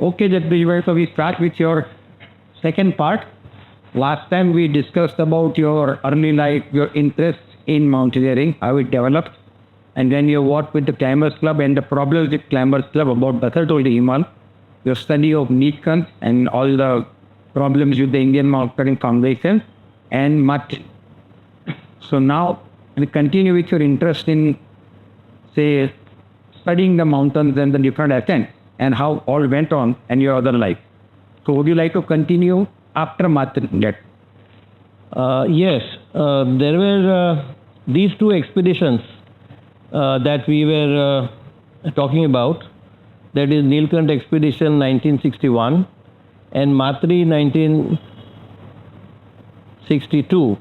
Okay, Jagdish, so we start with your second part. Last time we discussed about your early life, your interest in mountaineering, how it developed, and then you worked with the Climbers Club and the problems with Climbers Club about Basalt of the Himal, your study of Nikan and all the problems with the Indian Mountaineering Foundation and much. So now we continue with your interest in, say, studying the mountains and the different ascents and how all went on and your other life. So would you like to continue after mastering that? Yes, there were these two expeditions that we were talking about. That is Nilkant Expedition 1961 and Matri 1962.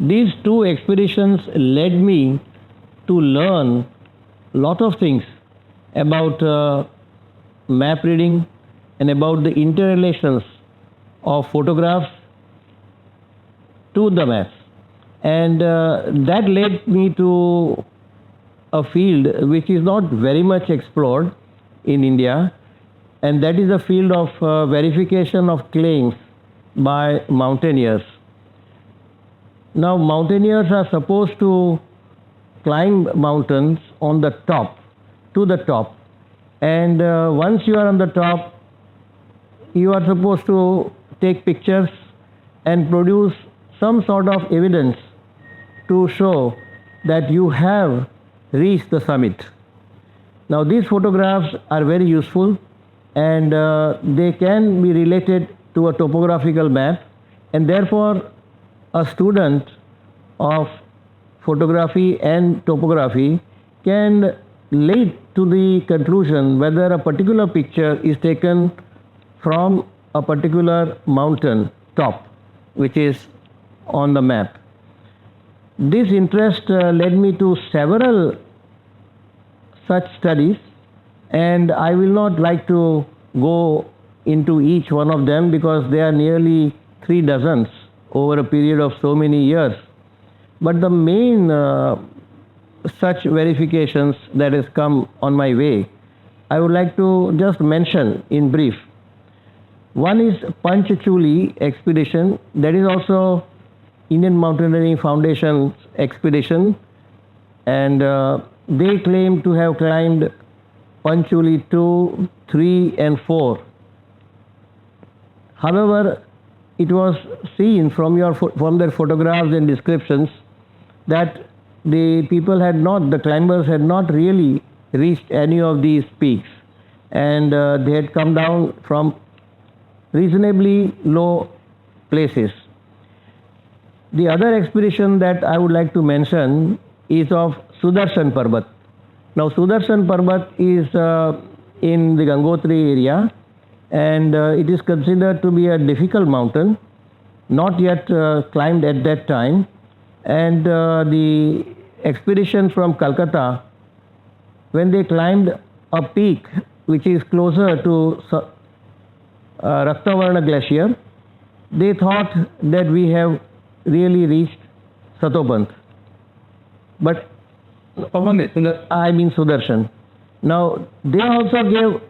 These two expeditions led me to learn lot of things about map reading and about the interrelations of photographs to the maps. And that led me to a field which is not very much explored in India, and that is the field of verification of claims by mountaineers. Now, mountaineers are supposed to climb mountains on the top, to the top, and once you are on the top, you are supposed to take pictures and produce some sort of evidence to show that you have reached the summit. Now, these photographs are very useful, and they can be related to a topographical map, and therefore a student of photography and topography can lead to the conclusion whether a particular picture is taken from a particular mountain top which is on the map. This interest led me to several such studies, and I will not like to go into each one of them because they are nearly 3 dozens over a period of so many years. But the main such verifications that has come on my way, I would like to just mention in brief. One is Panchachuli expedition, that is also Indian Mountaineering Foundation's expedition, and they claim to have climbed Panchachuli 2, 3 and 4. However, it was seen from their photographs and descriptions that the climbers had not really reached any of these peaks, and they had come down from reasonably low places. The other expedition that I would like to mention is of Sudarshan Parbat. Now, Sudarshan Parbat is in the Gangotri area, and it is considered to be a difficult mountain, not yet climbed at that time. And the expedition from Calcutta, when they climbed a peak which is closer to Raktavarna Glacier, they thought that we have really reached Satopant. But I mean Sudarshan. Now, they also gave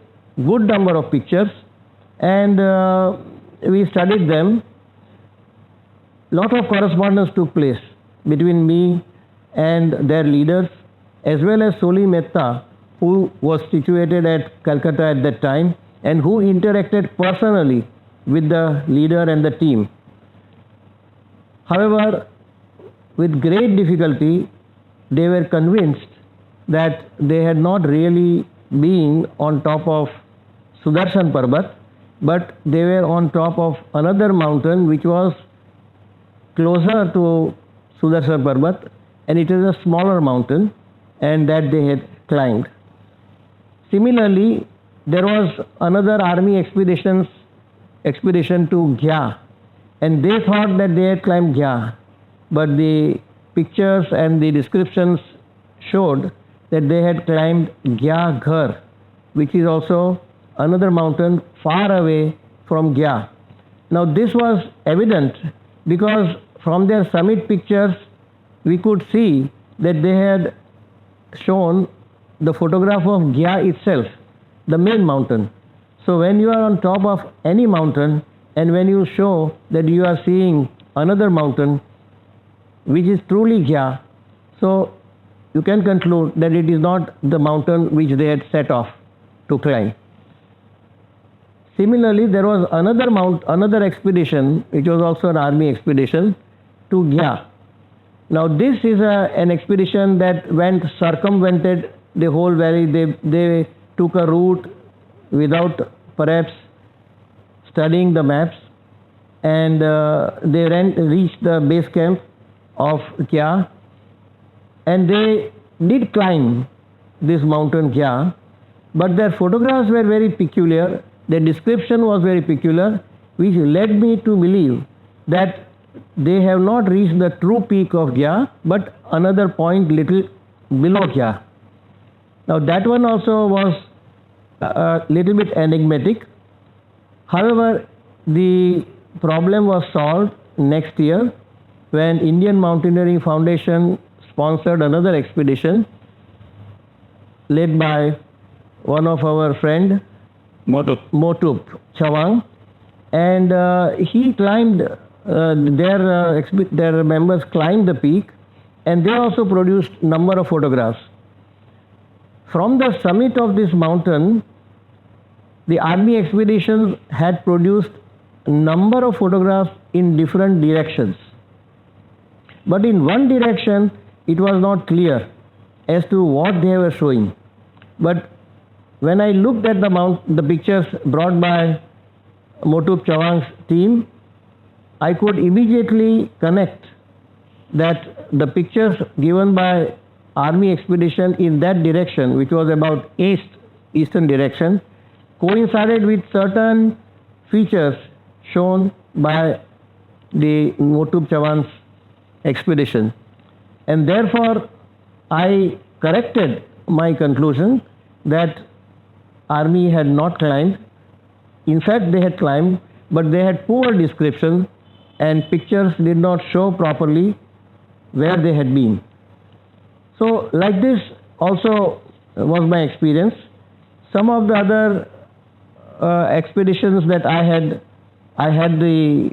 good number of pictures, and we studied them. Lot of correspondence took place between me and their leaders, as well as Soli Mehta, who was situated at Calcutta at that time and who interacted personally with the leader and the team. However, with great difficulty, they were convinced that they had not really been on top of Sudarshan Parbat, but they were on top of another mountain which was closer to Sudarshan Parbat, and it is a smaller mountain, and that they had climbed. Similarly, there was another army expedition to Gya, and they thought that they had climbed Gya, but the pictures and the descriptions showed that they had climbed Gya Ghar, which is also another mountain far away from Gya. Now, this was evident because from their summit pictures we could see that they had shown the photograph of Gya itself, the main mountain. So when you are on top of any mountain and when you show that you are seeing another mountain which is truly Gya, so you can conclude that it is not the mountain which they had set off to climb. Similarly, there was another expedition, which was also an army expedition, to Gya. Now this is an expedition that circumvented the whole valley. They took a route without perhaps studying the maps, and they reached the base camp of Gya, and they did climb this mountain Gya, but their photographs were very peculiar, their description was very peculiar, which led me to believe that they have not reached the true peak of Gya, but another point little below Gya. Now that one also was a little bit enigmatic. However, the problem was solved next year when Indian Mountaineering Foundation sponsored another expedition led by one of our friend Motup Chawang, and he climbed, their members climbed the peak, and they also produced number of photographs. From the summit of this mountain, the army expeditions had produced a number of photographs in different directions. But in one direction, it was not clear as to what they were showing. But when I looked at the pictures brought by Motup Chawang's team, I could immediately connect that the pictures given by army expedition in that direction, which was about eastern direction, coincided with certain features shown by the Motup Chawang's expedition. And therefore, I corrected my conclusion that army had not climbed. In fact, they had climbed, but they had poor description and pictures did not show properly where they had been. So like this also was my experience. Some of the other expeditions that I had the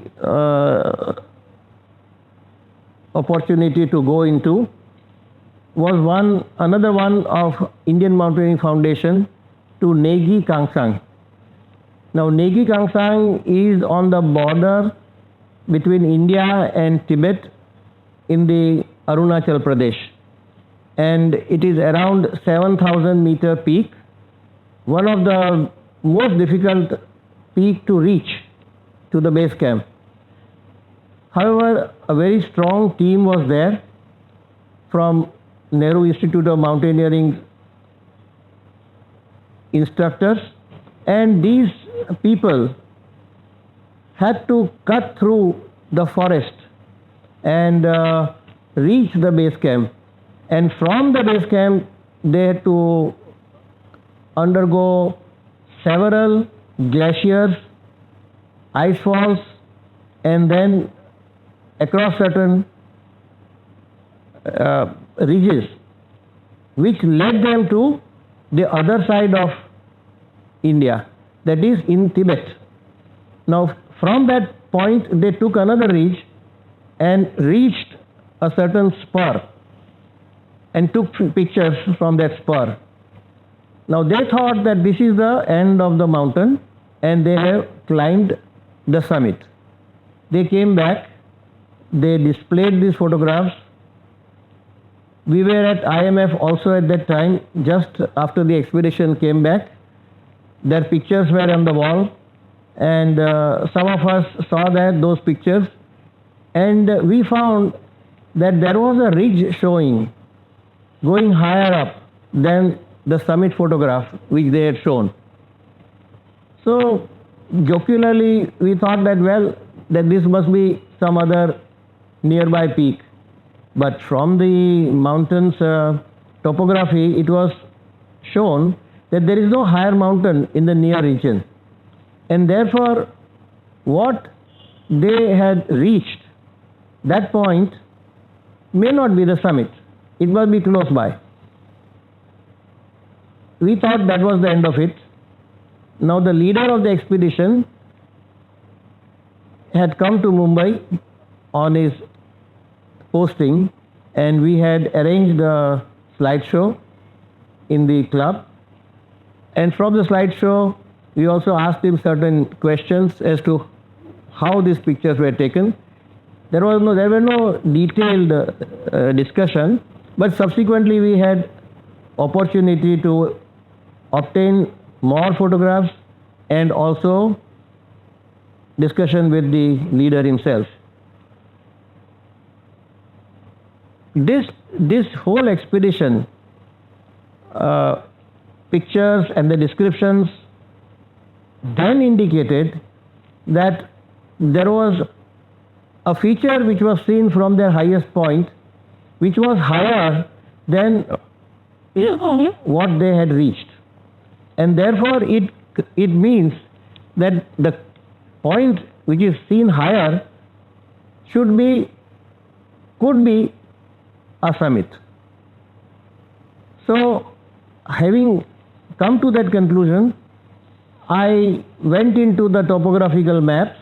opportunity to go into was another one of Indian Mountaineering Foundation to Negi Kangsang. Now Negi Kangsang is on the border between India and Tibet in the Arunachal Pradesh, and it is around 7,000 meter peak, one of the most difficult peak to reach to the base camp. However, a very strong team was there from Nehru Institute of Mountaineering instructors, and these people had to cut through the forest and reach the base camp, and from the base camp they had to undergo several glaciers, ice falls, and then across certain ridges which led them to the other side of India, that is in Tibet. Now from that point they took another ridge and reached a certain spur and took pictures from that spur. Now they thought that this is the end of the mountain and they have climbed the summit. They came back, they displayed these photographs. We were at IMF also at that time, just after the expedition came back. Their pictures were on the wall, and some of us saw those pictures, and we found that there was a ridge showing going higher up than the summit photograph which they had shown. So jocularly we thought that, well, that this must be some other nearby peak. But from the mountain's topography, it was shown that there is no higher mountain in the near region. And therefore, what they had reached, that point, may not be the summit. It must be close by. We thought that was the end of it. Now the leader of the expedition had come to Mumbai on his posting, and we had arranged a slideshow in the club. And from the slideshow, we also asked him certain questions as to how these pictures were taken. There were no detailed discussion, but subsequently we had opportunity to obtain more photographs and also discussion with the leader himself. This whole expedition, pictures and the descriptions then indicated that there was a feature which was seen from their highest point, which was higher than what they had reached. And therefore it means that the point which is seen higher could be a summit. So having come to that conclusion, I went into the topographical maps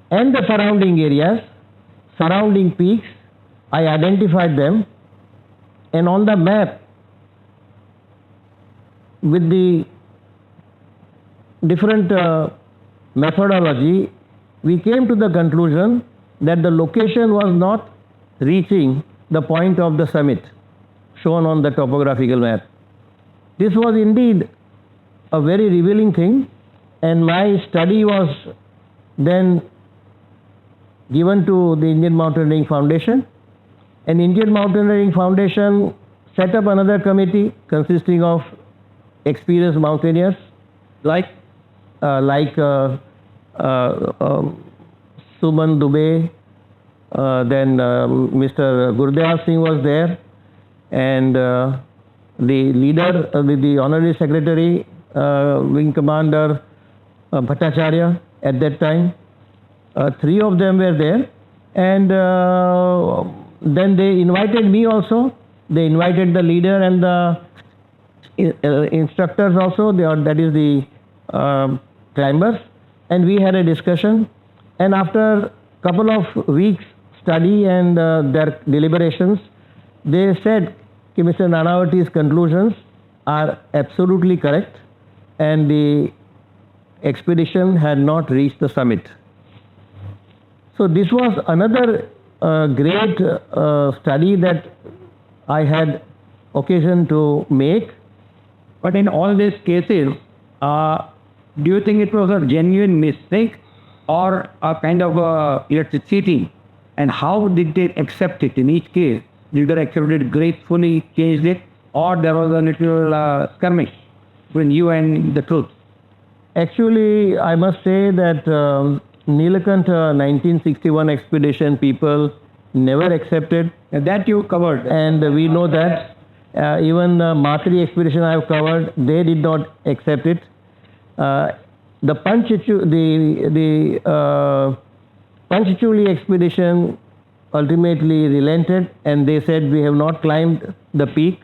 and the surrounding areas, surrounding peaks. I identified them, and on the map with the different methodology, we came to the conclusion that the location was not reaching the point of the summit shown on the topographical map. This was indeed a very revealing thing, and my study was then given to the Indian Mountaineering Foundation, and Indian Mountaineering Foundation set up another committee consisting of experienced mountaineers like Suman Dubey, then Mr. Gurdev Singh was there, and the leader, the Honorary Secretary, Wing Commander Bhattacharya at that time. Three of them were there, and then they invited me also. They invited the leader and the instructors also, that is the climbers, and we had a discussion. And after couple of weeks study and their deliberations, they said that Mr. Nanavati's conclusions are absolutely correct, and the expedition had not reached the summit. So this was another great study that I had occasion to make. But in all these cases, do you think it was a genuine mistake or a kind of cheating? And how did they accept it in each case? Did they accept it gracefully, changed it, or there was a little skirmish between you and the truth? Actually, I must say that Nilakantha 1961 expedition people never accepted. That you covered. And we know that. Even Matri expedition I have covered, they did not accept it. The Panchachuli expedition ultimately relented, and they said we have not climbed the peak.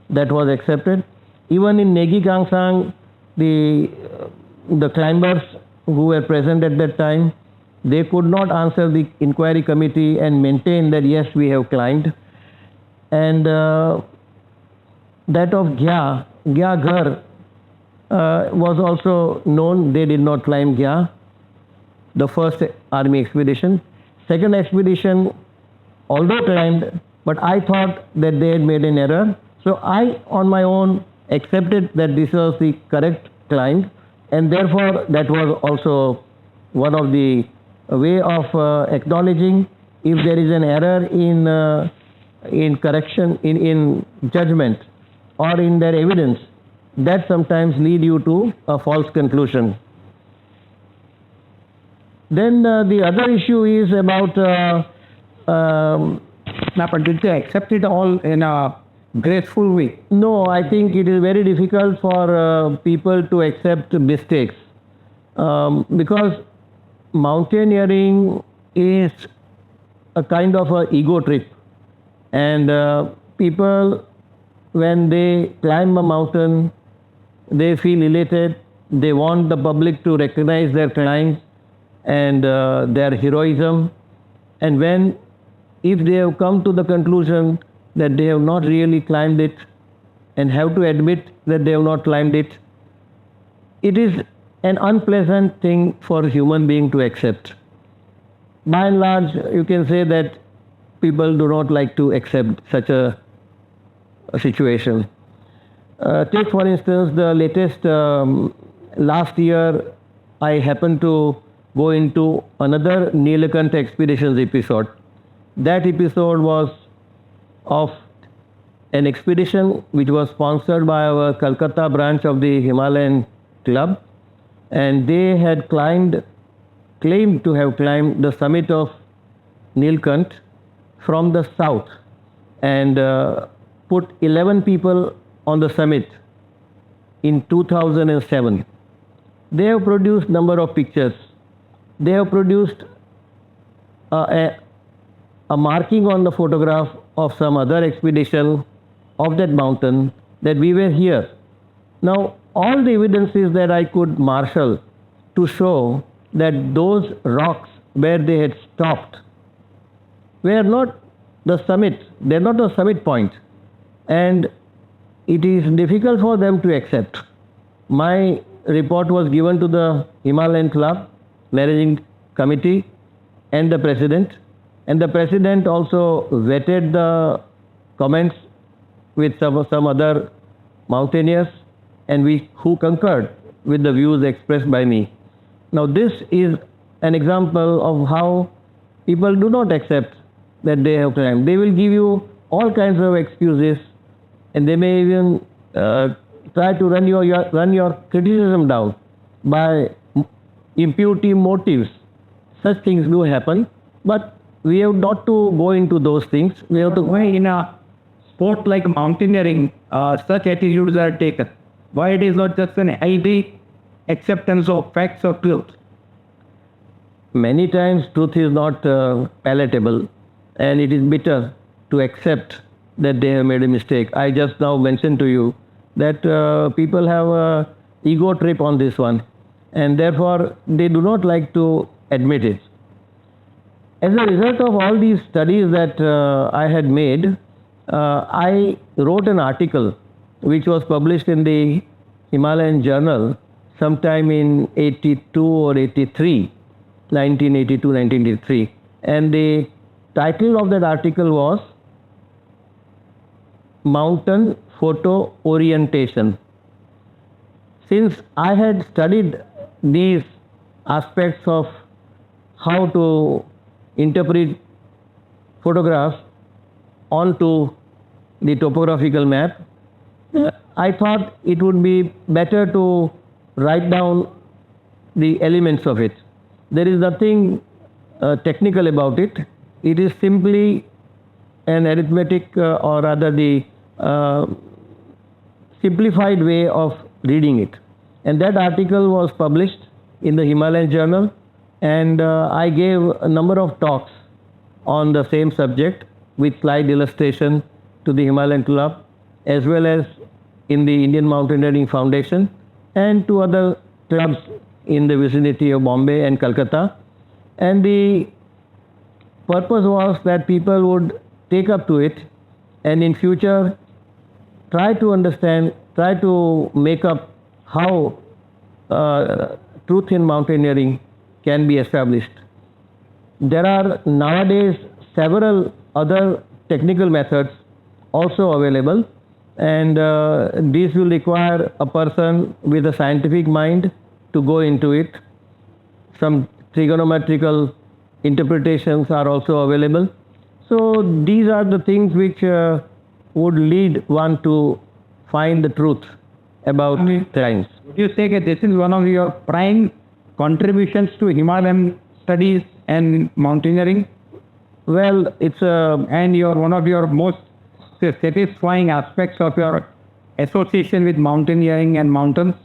That was accepted. Even in Negi Kangsang, the climbers who were present at that time, they could not answer the inquiry committee and maintain that yes, we have climbed. And that of Gya Ghar was also known. They did not climb Gya, the first army expedition. Second expedition, although climbed, but I thought that they had made an error. So I, on my own, accepted that this was the correct climb, and therefore that was also one of the way of acknowledging if there is an error in correction, in judgment, or in their evidence, that sometimes lead you to a false conclusion. Then the other issue is about but did they accept it all in a graceful way? No, I think it is very difficult for people to accept mistakes because mountaineering is a kind of a ego trip, and people, when they climb a mountain, they feel elated, they want the public to recognize their climbs and their heroism. And when, if they have come to the conclusion that they have not really climbed it and have to admit that they have not climbed it, it is an unpleasant thing for human being to accept. By and large, you can say that people do not like to accept such a situation. Take for instance the latest, last year I happened to go into another Nilakanta expeditions episode. That episode was of an expedition which was sponsored by our Calcutta branch of the Himalayan Club, and they had claimed to have climbed the summit of Nilkant from the south and put 11 people on the summit in 2007. They have produced number of pictures. They have produced a marking on the photograph of some other expedition of that mountain that we were here. Now, all the evidences that I could marshal to show that those rocks where they had stopped were not the summit, they are not the summit point, and it is difficult for them to accept. My report was given to the Himalayan Club Managing Committee and the President also vetted the comments with some other mountaineers, and who concurred with the views expressed by me. Now this is an example of how people do not accept that they have climbed. They will give you all kinds of excuses, and they may even try to run your criticism down by imputing motives. Such things do happen, but we have not to go into those things. We have to. Why in a sport like mountaineering, such attitudes are taken? Why it is not just an healthy acceptance of facts or truth? Many times truth is not palatable, and it is bitter to accept that they have made a mistake. I just now mentioned to you that people have a ego trip on this one, and therefore they do not like to admit it. As a result of all these studies that I had made, I wrote an article which was published in the Himalayan Journal sometime in 82 or 83, 1982, 1983. And the title of that article was Mountain Photo Orientation. Since I had studied these aspects of how to interpret photographs onto the topographical map, I thought it would be better to write down the elements of it. There is nothing technical about it. It is simply an arithmetic or rather the simplified way of reading it. And that article was published in the Himalayan Journal, and I gave a number of talks on the same subject with slide illustration to the Himalayan Club, as well as in the Indian Mountaineering Foundation and to other clubs in the vicinity of Bombay and Calcutta. And the purpose was that people would take up to it and in future try to understand, try to make up how truth in mountaineering can be established. There are nowadays several other technical methods also available, and these will require a person with a scientific mind to go into it. Some trigonometrical interpretations are also available. So these are the things which would lead one to find the truth about science. Would you say that this is one of your prime contributions to Himalayan studies and mountaineering? Well, it's and one of your most satisfying aspects of your association with mountaineering and mountains?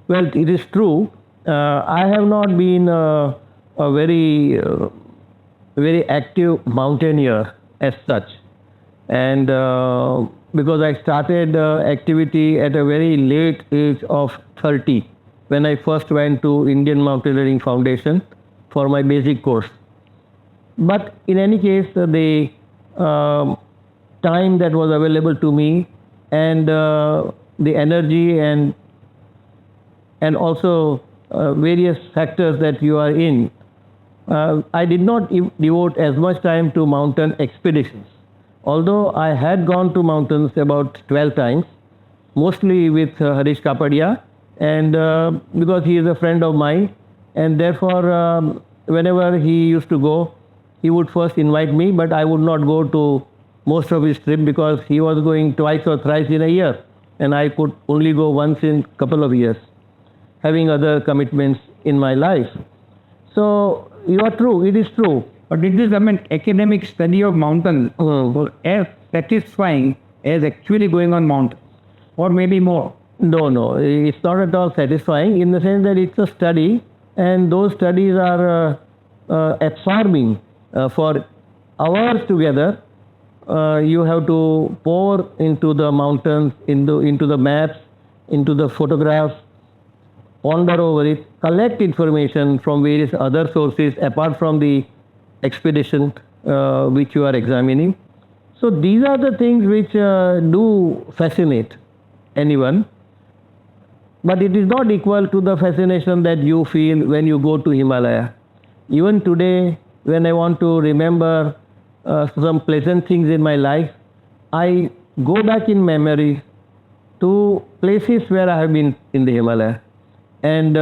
Well, it is true. I have not been a very active mountaineer as such, and because I started activity at a very late age of 30, when I first went to Indian Mountaineering Foundation for my basic course. But in any case, the time that was available to me and the energy and also various factors that you are in, I did not devote as much time to mountain expeditions. Although I had gone to mountains about 12 times, mostly with Harish Kapadia, and because he is a friend of mine, and therefore whenever he used to go, he would first invite me, but I would not go to most of his trip because he was going twice or thrice in a year, and I could only go once in a couple of years, having other commitments in my life. So you are true, it is true. But it is, I mean, academic study of mountains was as satisfying as actually going on mountains, or maybe more. No, it's not at all satisfying in the sense that it's a study, and those studies are absorbing for hours together. You have to pour into the mountains, into the maps, into the photographs, ponder over it, collect information from various other sources apart from the expedition which you are examining. So these are the things which do fascinate anyone, but it is not equal to the fascination that you feel when you go to Himalaya. Even today, when I want to remember some pleasant things in my life, I go back in memory to places where I have been in the Himalaya and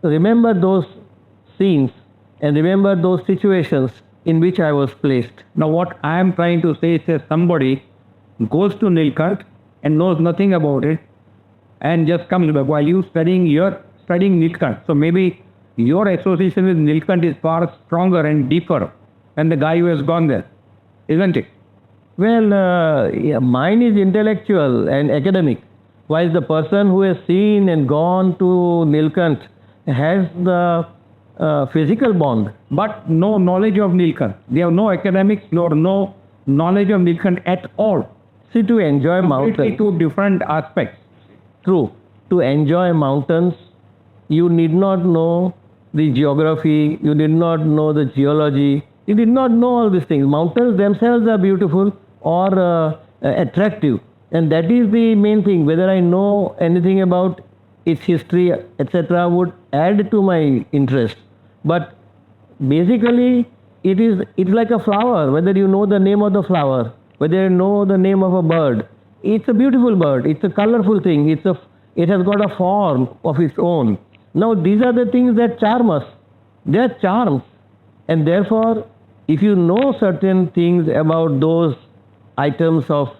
remember those scenes and remember those situations in which I was placed. Now, what I am trying to say is that somebody goes to Nilkant and knows nothing about it and just comes back while you studying Nilkant. So maybe your association with Nilkant is far stronger and deeper than the guy who has gone there, isn't it? Well, yeah, mine is intellectual and academic, while the person who has seen and gone to Nilkant has the physical bond. But no knowledge of Nilkant. They have no academics nor no knowledge of Nilkant at all. See, to enjoy Completely mountains, two different aspects. true, to enjoy mountains, you need not know the geography, you did not know the geology, you did not know all these things. Mountains themselves are beautiful or attractive, and that is the main thing. Whether I know anything about its history, etc., would add to my interest. But basically, it's like a flower. Whether you know the name of the flower, whether you know the name of a bird, it's a beautiful bird. It's a colorful thing. It has got a form of its own. Now, these are the things that charm us. They are charms, and therefore, if you know certain things about those items of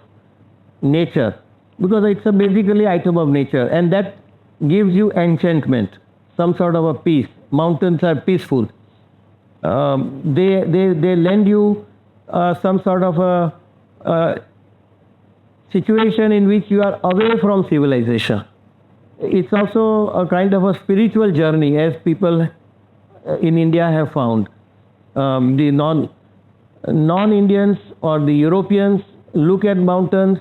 nature, because it's a basically item of nature, and that gives you enchantment, some sort of a peace. Mountains are peaceful. They lend you some sort of a situation in which you are away from civilization. It's also a kind of a spiritual journey, as people in India have found. The non-Indians or the Europeans look at mountains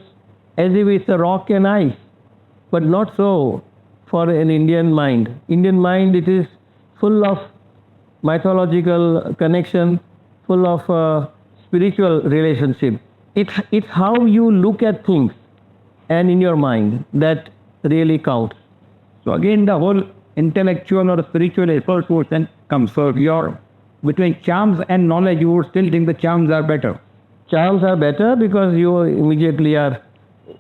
as if it's a rock and ice, but not so for an Indian mind. Indian mind, it is full of mythological connection, full of spiritual relationship. It's how you look at things and in your mind that really counts. So again, the whole intellectual or spiritual association comes. So if you're between charms and knowledge, you would still think the charms are better. Charms are better because you immediately are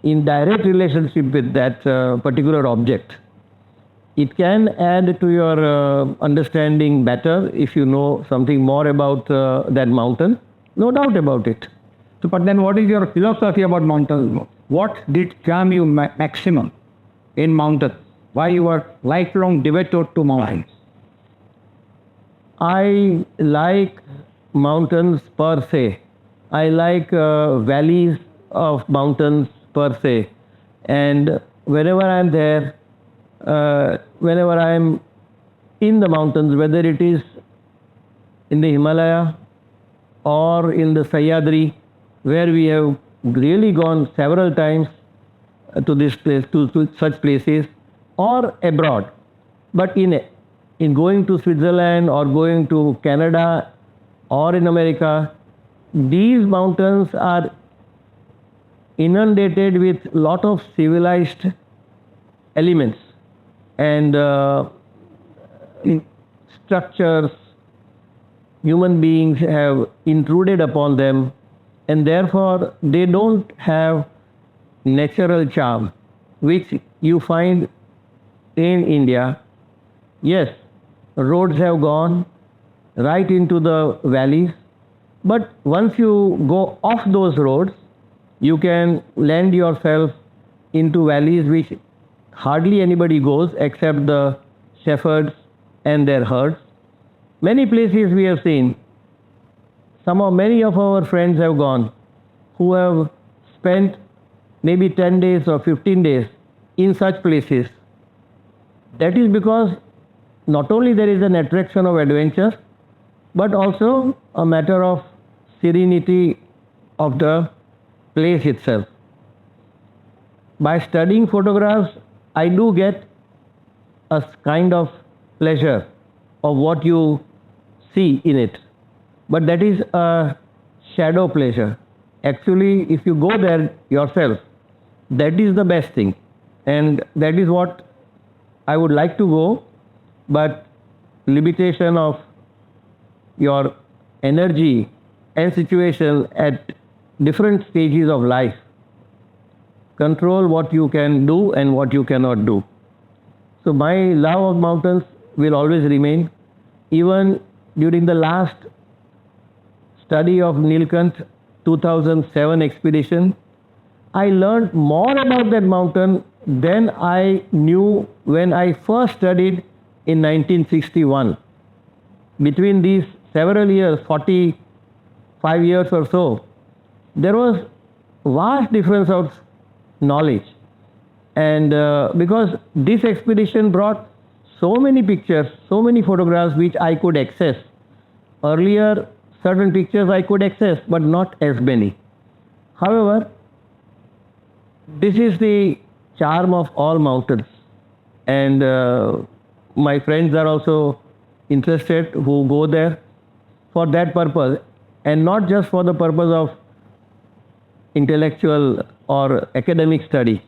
in direct relationship with that particular object. It can add to your understanding better if you know something more about that mountain, no doubt about it. So, but then what is your philosophy about mountains? What did charm you maximum in mountains? Why you were lifelong devoted to mountains? I like mountains per se. I like valleys of mountains per se. And whenever I am there, whenever I am in the mountains, whether it is in the Himalaya or in the Sahyadri, where we have really gone several times to this place, to such places, or abroad. But in going to Switzerland or going to Canada or in America, these mountains are inundated with lot of civilized elements and structures. Human beings have intruded upon them, and therefore they don't have natural charm which you find in India. Yes, roads have gone right into the valleys, but once you go off those roads, you can land yourself into valleys which hardly anybody goes except the shepherds and their herds. Many places we have seen, many of our friends have gone who have spent maybe 10 days or 15 days in such places. That is because not only there is an attraction of adventure, but also a matter of serenity of the place itself. By studying photographs, I do get a kind of pleasure of what you see in it. But that is a shadow pleasure. Actually, if you go there yourself, that is the best thing. And that is what I would like to go, but limitation of your energy and situation at different stages of life control what you can do and what you cannot do. So my love of mountains will always remain. Even during the last study of Nilkant 2007 expedition, I learned more about that mountain than I knew when I first studied in 1961. Between these several years, 45 years or so, there was vast difference of knowledge. And because this expedition brought so many pictures, so many photographs which I could access. Earlier, certain pictures I could access, but not as many. However, this is the charm of all mountains. And my friends are also interested who go there for that purpose, and not just for the purpose of intellectual or academic study.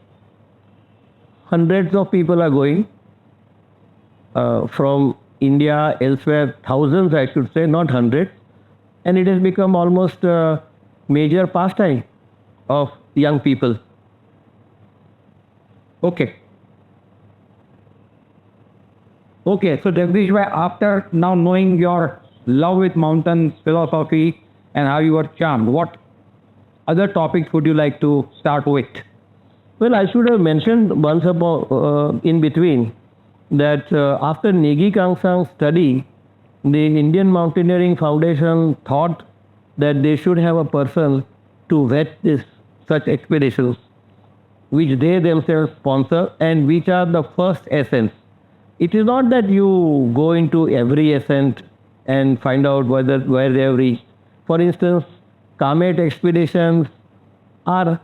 Hundreds of people are going from India, elsewhere, thousands I should say, not hundreds, and it has become almost a major pastime of young people. Okay. Okay, so Jagdish bhai, after now knowing your love with mountains, philosophy, and how you are charmed, what other topics would you like to start with? Well, I should have mentioned once in between that after Negi Kangsang's study, the Indian Mountaineering Foundation thought that they should have a person to vet such expeditions, which they themselves sponsor and which are the first ascents. It is not that you go into every ascent and find out where they have reached. For instance, Comet expeditions are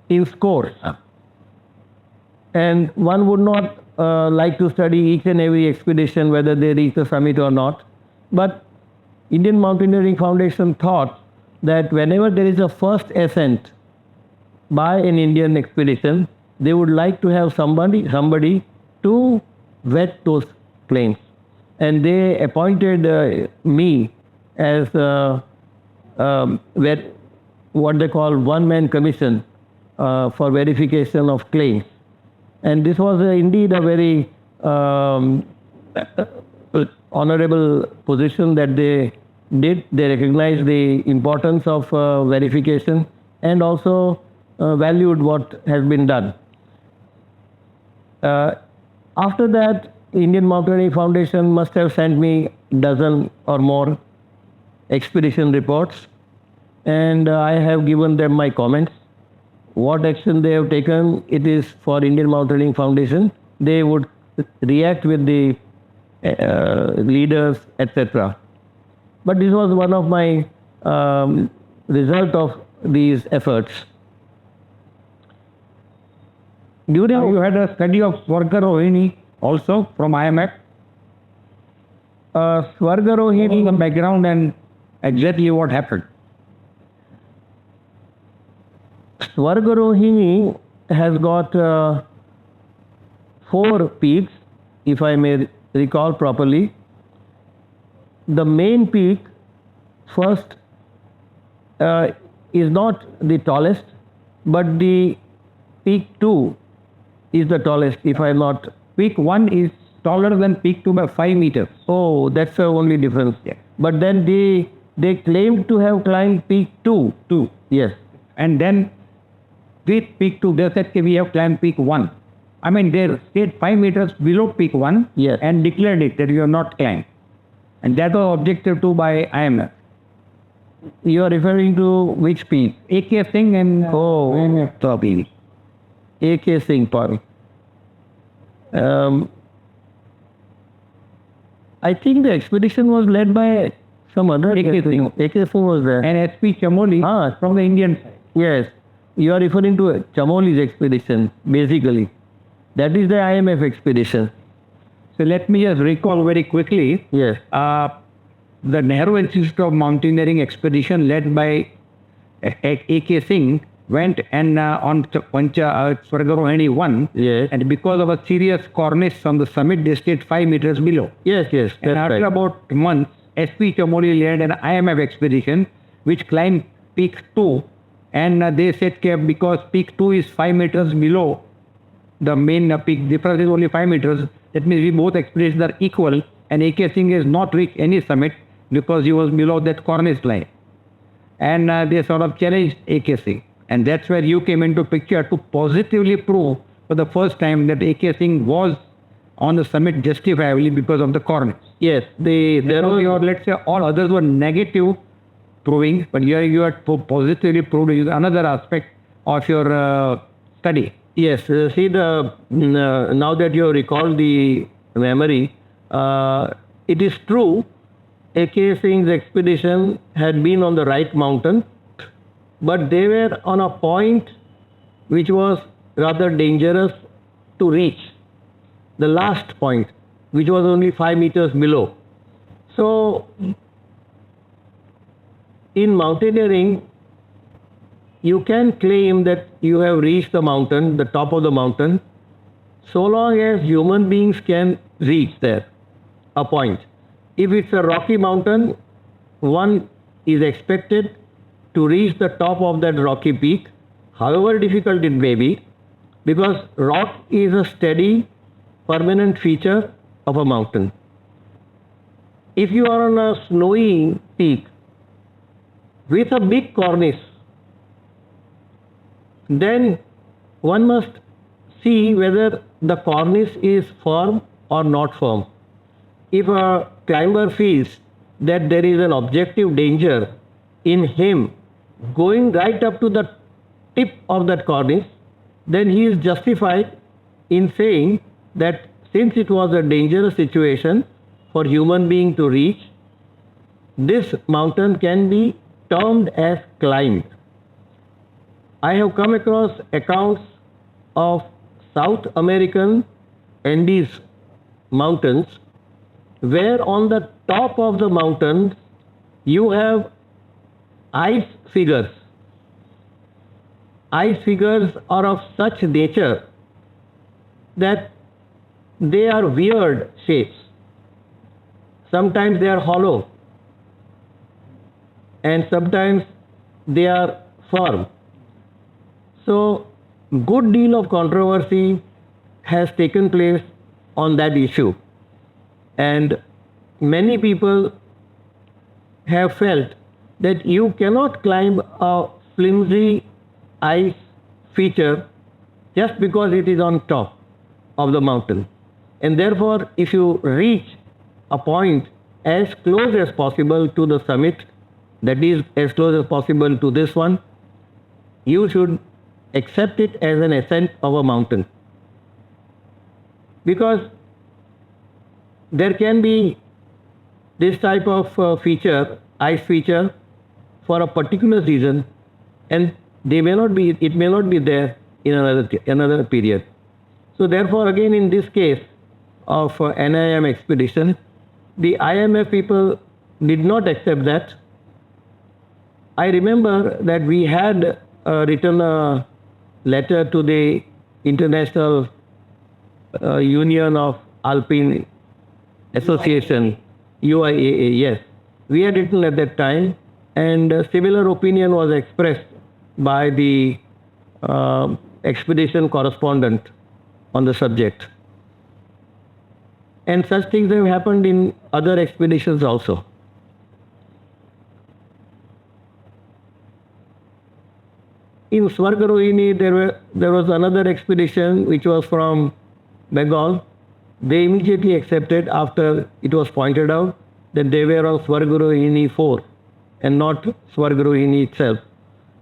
in scores. And one would not like to study each and every expedition, whether they reach the summit or not. But Indian Mountaineering Foundation thought that whenever there is a first ascent by an Indian expedition, they would like to have somebody to vet those claims. And they appointed me as what they call one-man commission for verification of claims. And this was indeed a very honorable position that they did. They recognized the importance of verification and also valued what has been done. After that, Indian Mountaineering Foundation must have sent me dozen or more expedition reports, and I have given them my comments. What action they have taken, it is for Indian Mountaineering Foundation. They would react with the leaders, etc. But this was one of my result of these efforts. You had a study of Swarga Rohini also from IMF. Swargarohini, The background and exactly what happened. Swargarohini has got 4 peaks, if I may recall properly. The main peak, first, is not the tallest, but the peak 2 is the tallest, if I am not. Peak 1 is taller than peak 2 by 5 meters. Oh, that's the only difference. Yeah. But then they claimed to have climbed peak 2. 2. Yes. And then with peak 2, they said, "Okay, we have climbed peak 1. I mean, they stayed 5 meters below peak 1 Yes. and declared it that you have not climbed. And that was objected to by IMF. You are referring to which peak? AK Singh and Oh. IMF Tabini. AK Singh Park. I think the expedition was led by some other AK Singh. AK Singh was there. And SP Chamoli Ah. from the Indian side. Yes, you are referring to Chamoli's expedition, basically. That is the IMF expedition. So let me just recall very quickly. Yes. The Nehru Institute of Mountaineering expedition led by AK Singh went and on Swargarohini 1, Yes. and because of a serious cornice on the summit, they stayed 5 meters below. Yes, yes. And That's after right. about months, SP Chamoli led an IMF expedition which climbed peak 2, and they said okay, because peak 2 is 5 meters below the main peak, difference is only 5 meters. That means we both expeditions are equal, and AK Singh has not reached any summit because he was below that cornice line. And they sort of challenged AK Singh. And that's where you came into picture to positively prove for the first time that AK Singh was on the summit justifiably because of the cornice. Yes, there was Your, let's say all others were negative proving, but you are positively proved is another aspect of your study. Yes, see now that you recall the memory, it is true. AK Singh's expedition had been on the right mountain, but they were on a point which was rather dangerous to reach. The last point, which was only 5 meters below. So, in mountaineering, you can claim that you have reached the mountain, the top of the mountain, so long as human beings can reach there, a point. If it's a rocky mountain, one is expected to reach the top of that rocky peak, however difficult it may be, because rock is a steady, permanent feature of a mountain. If you are on a snowy peak with a big cornice, then one must see whether the cornice is firm or not firm. If a climber feels that there is an objective danger in him going right up to the tip of that cornice, then he is justified in saying that since it was a dangerous situation for human being to reach, this mountain can be termed as climbed. I have come across accounts of South American Andes mountains where on the top of the mountain you have ice figures. Ice figures are of such nature that they are weird shapes. Sometimes they are hollow and sometimes they are firm. So, good deal of controversy has taken place on that issue, and many people have felt that you cannot climb a flimsy ice feature just because it is on top of the mountain, and therefore if you reach a point as close as possible to the summit, that is as close as possible to this one, you should accept it as an ascent of a mountain, because there can be this type of feature, ice feature, for a particular season, and it may not be there in another period. So therefore, again in this case, of NIM expedition. The IMF people did not accept that. I remember that we had written a letter to the International Union of Alpine Association, UIAA, yes. We had written at that time, and a similar opinion was expressed by the expedition correspondent on the subject. And such things have happened in other expeditions also. In Swargarohini, there was another expedition which was from Bengal. They immediately accepted after it was pointed out that they were on Swargarohini 4 and not Swargarohini itself.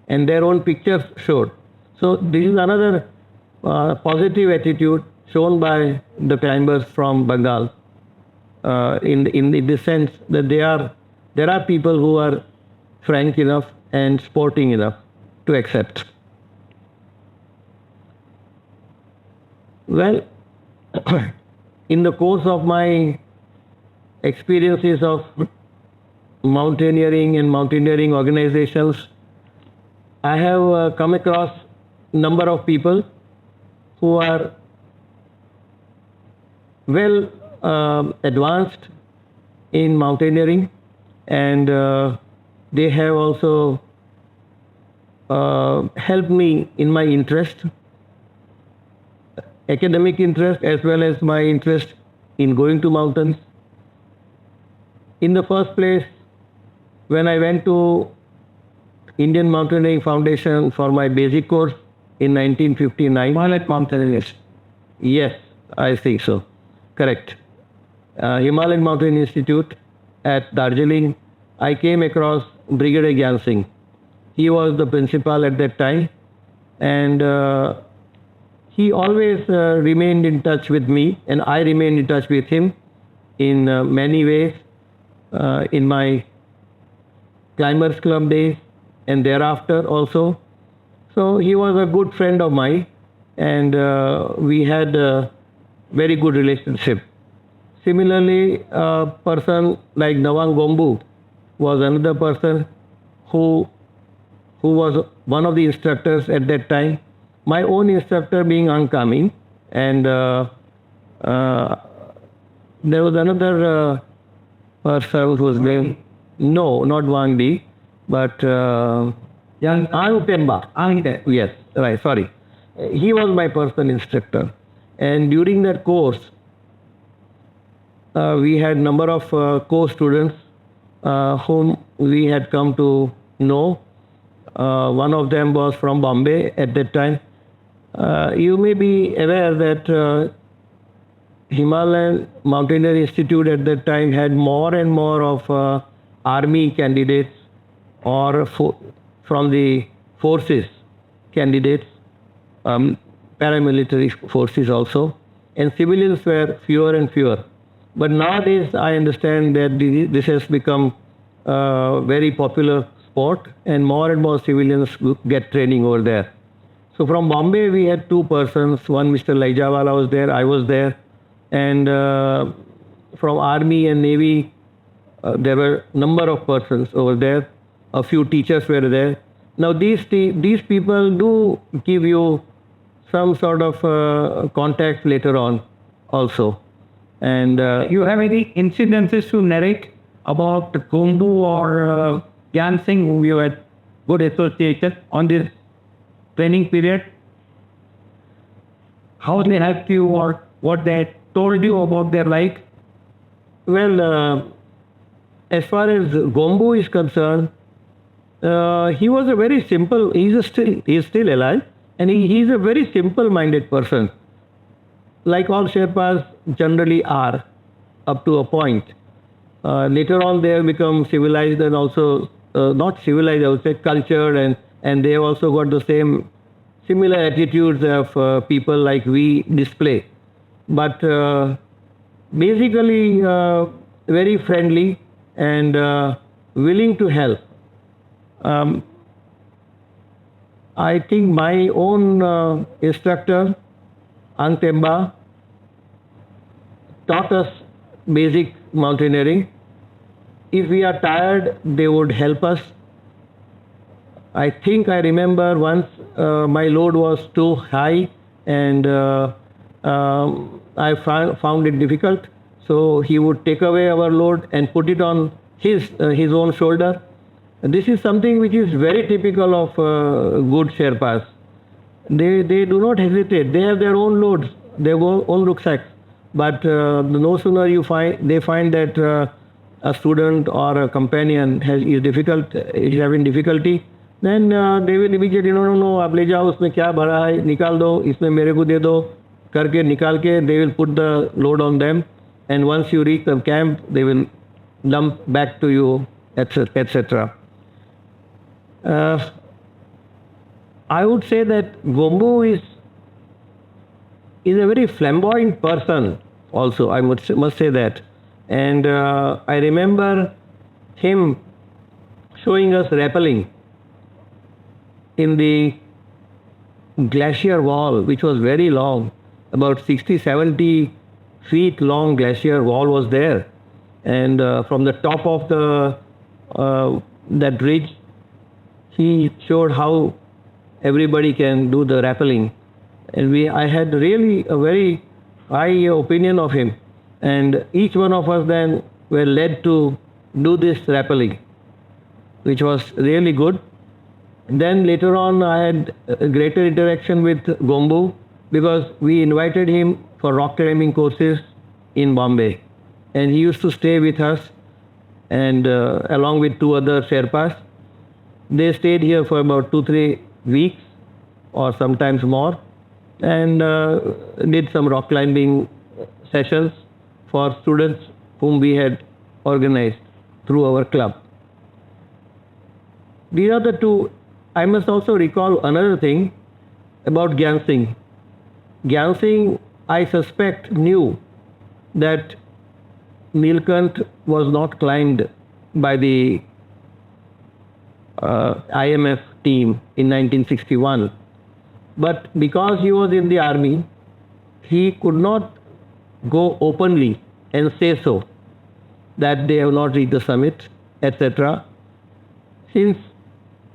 And their own pictures showed. So this is another positive attitude shown by the climbers from Bengal in the sense that there are people who are frank enough and sporting enough to accept. Well, in the course of my experiences of mountaineering and mountaineering organizations, I have come across a number of people who are well advanced in mountaineering, and they have also helped me in my interest, academic interest as well as my interest in going to mountains. In the first place, when I went to Indian Mountaineering Foundation for my basic course in 1959. Himalayan Mountaineering. Yes, I think so. Correct. Himalayan Mountain Institute at Darjeeling, I came across Brigadier Gyan Singh. He was the principal at that time, and he always remained in touch with me, and I remained in touch with him in many ways in my Climbers Club days and thereafter also. So he was a good friend of mine, and we had a very good relationship. Similarly, a person like Nawang Gombu was another person who was one of the instructors at that time. My own instructor being Ankami, and there was another person whose name, no, not Wang Di, but Young Ang Temba. Yes, right, sorry. He was my personal instructor. And during that course, we had number of co-students whom we had come to know. One of them was from Bombay at that time. You may be aware that Himalayan Mountaineering Institute at that time had more and more of army candidates or from the forces candidates, paramilitary forces also, and civilians were fewer and fewer. But nowadays I understand that this has become a very popular sport, and more civilians get training over there. So from Bombay we had two persons, one Mr. Laijawala was there, I was there, and from Army and Navy there were number of persons over there, a few teachers were there. Now these people do give you some sort of contact later on also. And you have any incidences to narrate about Gombu or Gyan Singh, whom you had good association on this training period? How they helped you or what they told you about their life? Well, as far as Gombu is concerned, he was a very simple, he is still alive, and he is a very simple-minded person. Like all Sherpas generally are, up to a point. Later on they have become civilized and also, not civilized, I would say cultured, and they have also got the similar attitudes of people like we display. But basically very friendly and willing to help. I think my own instructor, Ang Temba, taught us basic mountaineering. If we are tired, they would help us. I think I remember once my load was too high and I found it difficult. So he would take away our load and put it on his own shoulder. This is something which is very typical of good Sherpas. They do not hesitate. They have their own loads, their own rucksacks. But no sooner they find that a student or a companion is having difficulty, then they will immediately no आप ले जाओ उसमें क्या भरा है निकाल दो इसमें मेरे को दे दो करके निकाल के they will put the load on them, and once you reach the camp they will dump back to you, etc. I would say that Gombu is a very flamboyant person also, I must say that. And I remember him showing us rappelling in the glacier wall, which was very long, about 60-70 feet long glacier wall was there. And from the top of that ridge, he showed how everybody can do the rappelling. And I had really a very high opinion of him. And each one of us then were led to do this rappelling, which was really good. And then later on, I had a greater interaction with Gombu because we invited him for rock climbing courses in Bombay. And he used to stay with us, and along with 2 other Sherpas. They stayed here for about 2-3 weeks or sometimes more, and did some rock climbing sessions for students whom we had organized through our club. These are the 2. I must also recall another thing about Gyan Singh. Gyan Singh, I suspect, knew that Nilkant was not climbed by the IMF team in 1961. But because he was in the army, he could not go openly and say so, that they have not reached the summit, etc. Since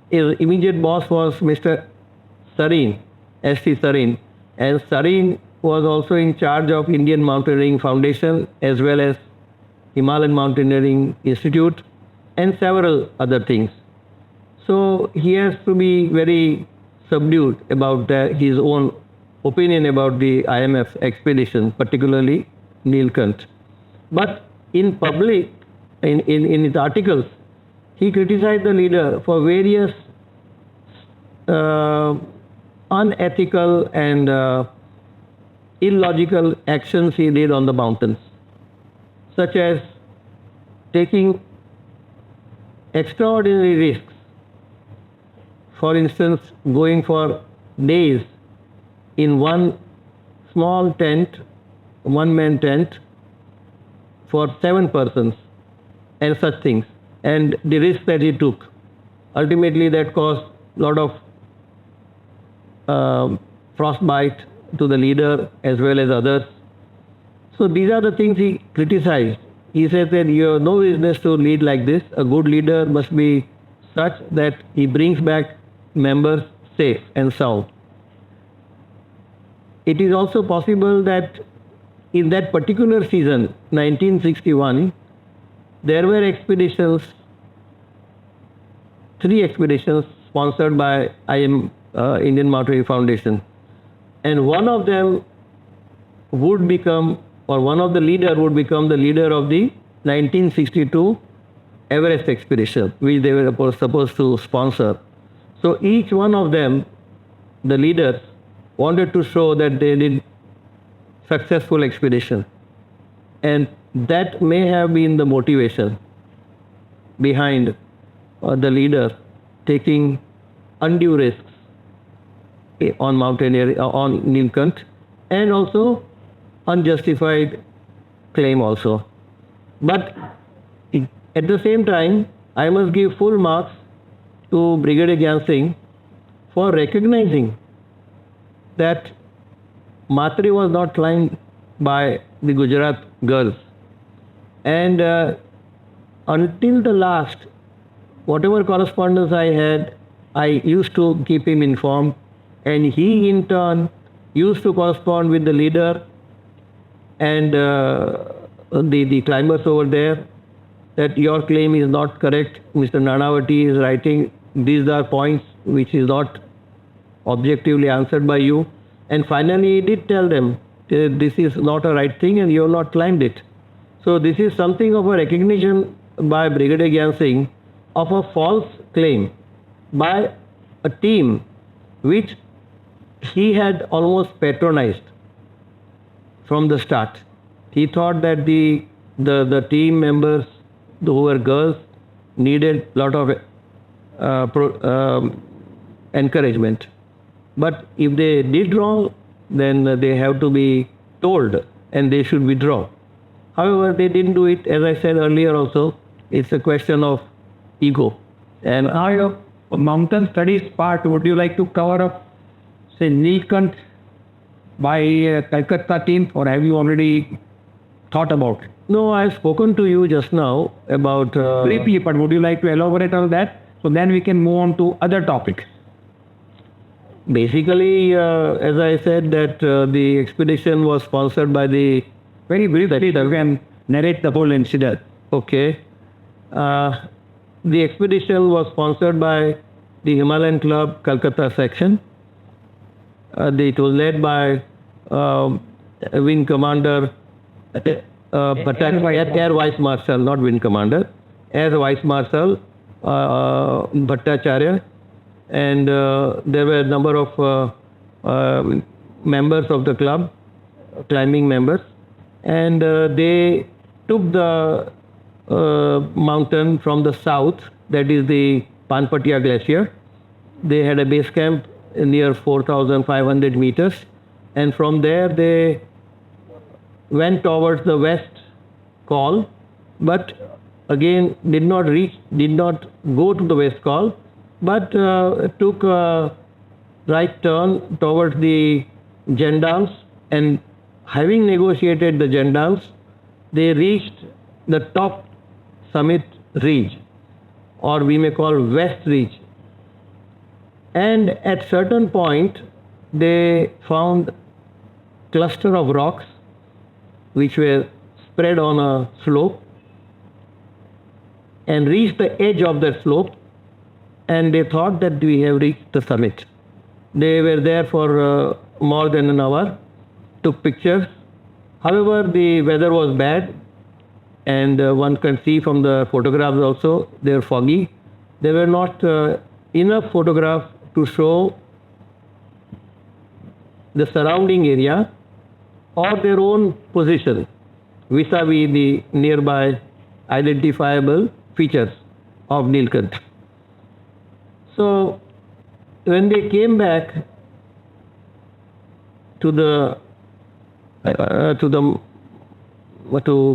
his immediate boss was Mr. Sareen, S.T. Sareen, and Sareen was also in charge of Indian Mountaineering Foundation as well as Himalayan Mountaineering Institute and several other things. So he has to be very subdued about his own opinion about the IMF expedition, particularly Nilkant. But in public, in his articles, he criticized the leader for various unethical and illogical actions he did on the mountains, such as taking extraordinary risks. For instance, going for days in one small tent, one-man tent, for 7 persons and such things, and the risk that he took. Ultimately, that caused a lot of frostbite to the leader as well as others. So these are the things he criticized. He said that you have no business to lead like this. A good leader must be such that he brings back members safe and sound. It is also possible that in that particular season, 1961, there were expeditions, 3 expeditions sponsored by Indian Mountaineering Foundation. And one of them would become, or one of the leader would become the leader of the 1962 Everest expedition, which they were supposed to sponsor. So each one of them, the leaders, wanted to show that they did successful expedition. And that may have been the motivation behind the leader taking undue risks on mountaineering, on Nilkant, and also unjustified claim also. But at the same time, I must give full marks to Brigadier Gyan Singh for recognizing that Matri was not climbed by the Gujarat girls. And until the last, whatever correspondence I had, I used to keep him informed, and he in turn used to correspond with the leader and the climbers over there that your claim is not correct. Mr. Nanavati is writing these are points which is not objectively answered by you. And finally, he did tell them this is not a right thing and you have not climbed it. So this is something of a recognition by Brigadier Gyan Singh of a false claim by a team which he had almost patronized from the start. He thought that the team members who were girls needed a lot of encouragement. But if they did wrong, then they have to be told and they should withdraw. However, they didn't do it. As I said earlier also, it's a question of ego. And now your mountain studies part, would you like to cover up, say, Nilkant by Calcutta team, or have you already thought about it? No, I've spoken to you just now about... Briefly, but would you like to elaborate on that? So then we can move on to other topics. Basically, as I said, that the expedition was sponsored by the... Very briefly, you can narrate the whole incident. Okay. The expedition was sponsored by the Himalayan Club Calcutta section. It was led by Wing Commander, Air Vice Marshal, not Wing Commander, Air Vice Marshal Bhattacharya, and there were a number of members of the club, climbing members, and they took the mountain from the south, that is the Panpatia Glacier. They had a base camp near 4,500 meters, and from there they went towards the west col, but again did not go to the west col, but took a right turn towards the Gendans, and having negotiated the Gendans, they reached the top summit ridge, or we may call west ridge. And at certain point, they found cluster of rocks which were spread on a slope, and reached the edge of that slope, and they thought that we have reached the summit. They were there for more than an hour, took pictures. However, the weather was bad, and one can see from the photographs also, they were foggy. There were not enough photographs to show the surrounding area or their own position vis-a-vis the nearby identifiable features of Nilkant. So when they came back to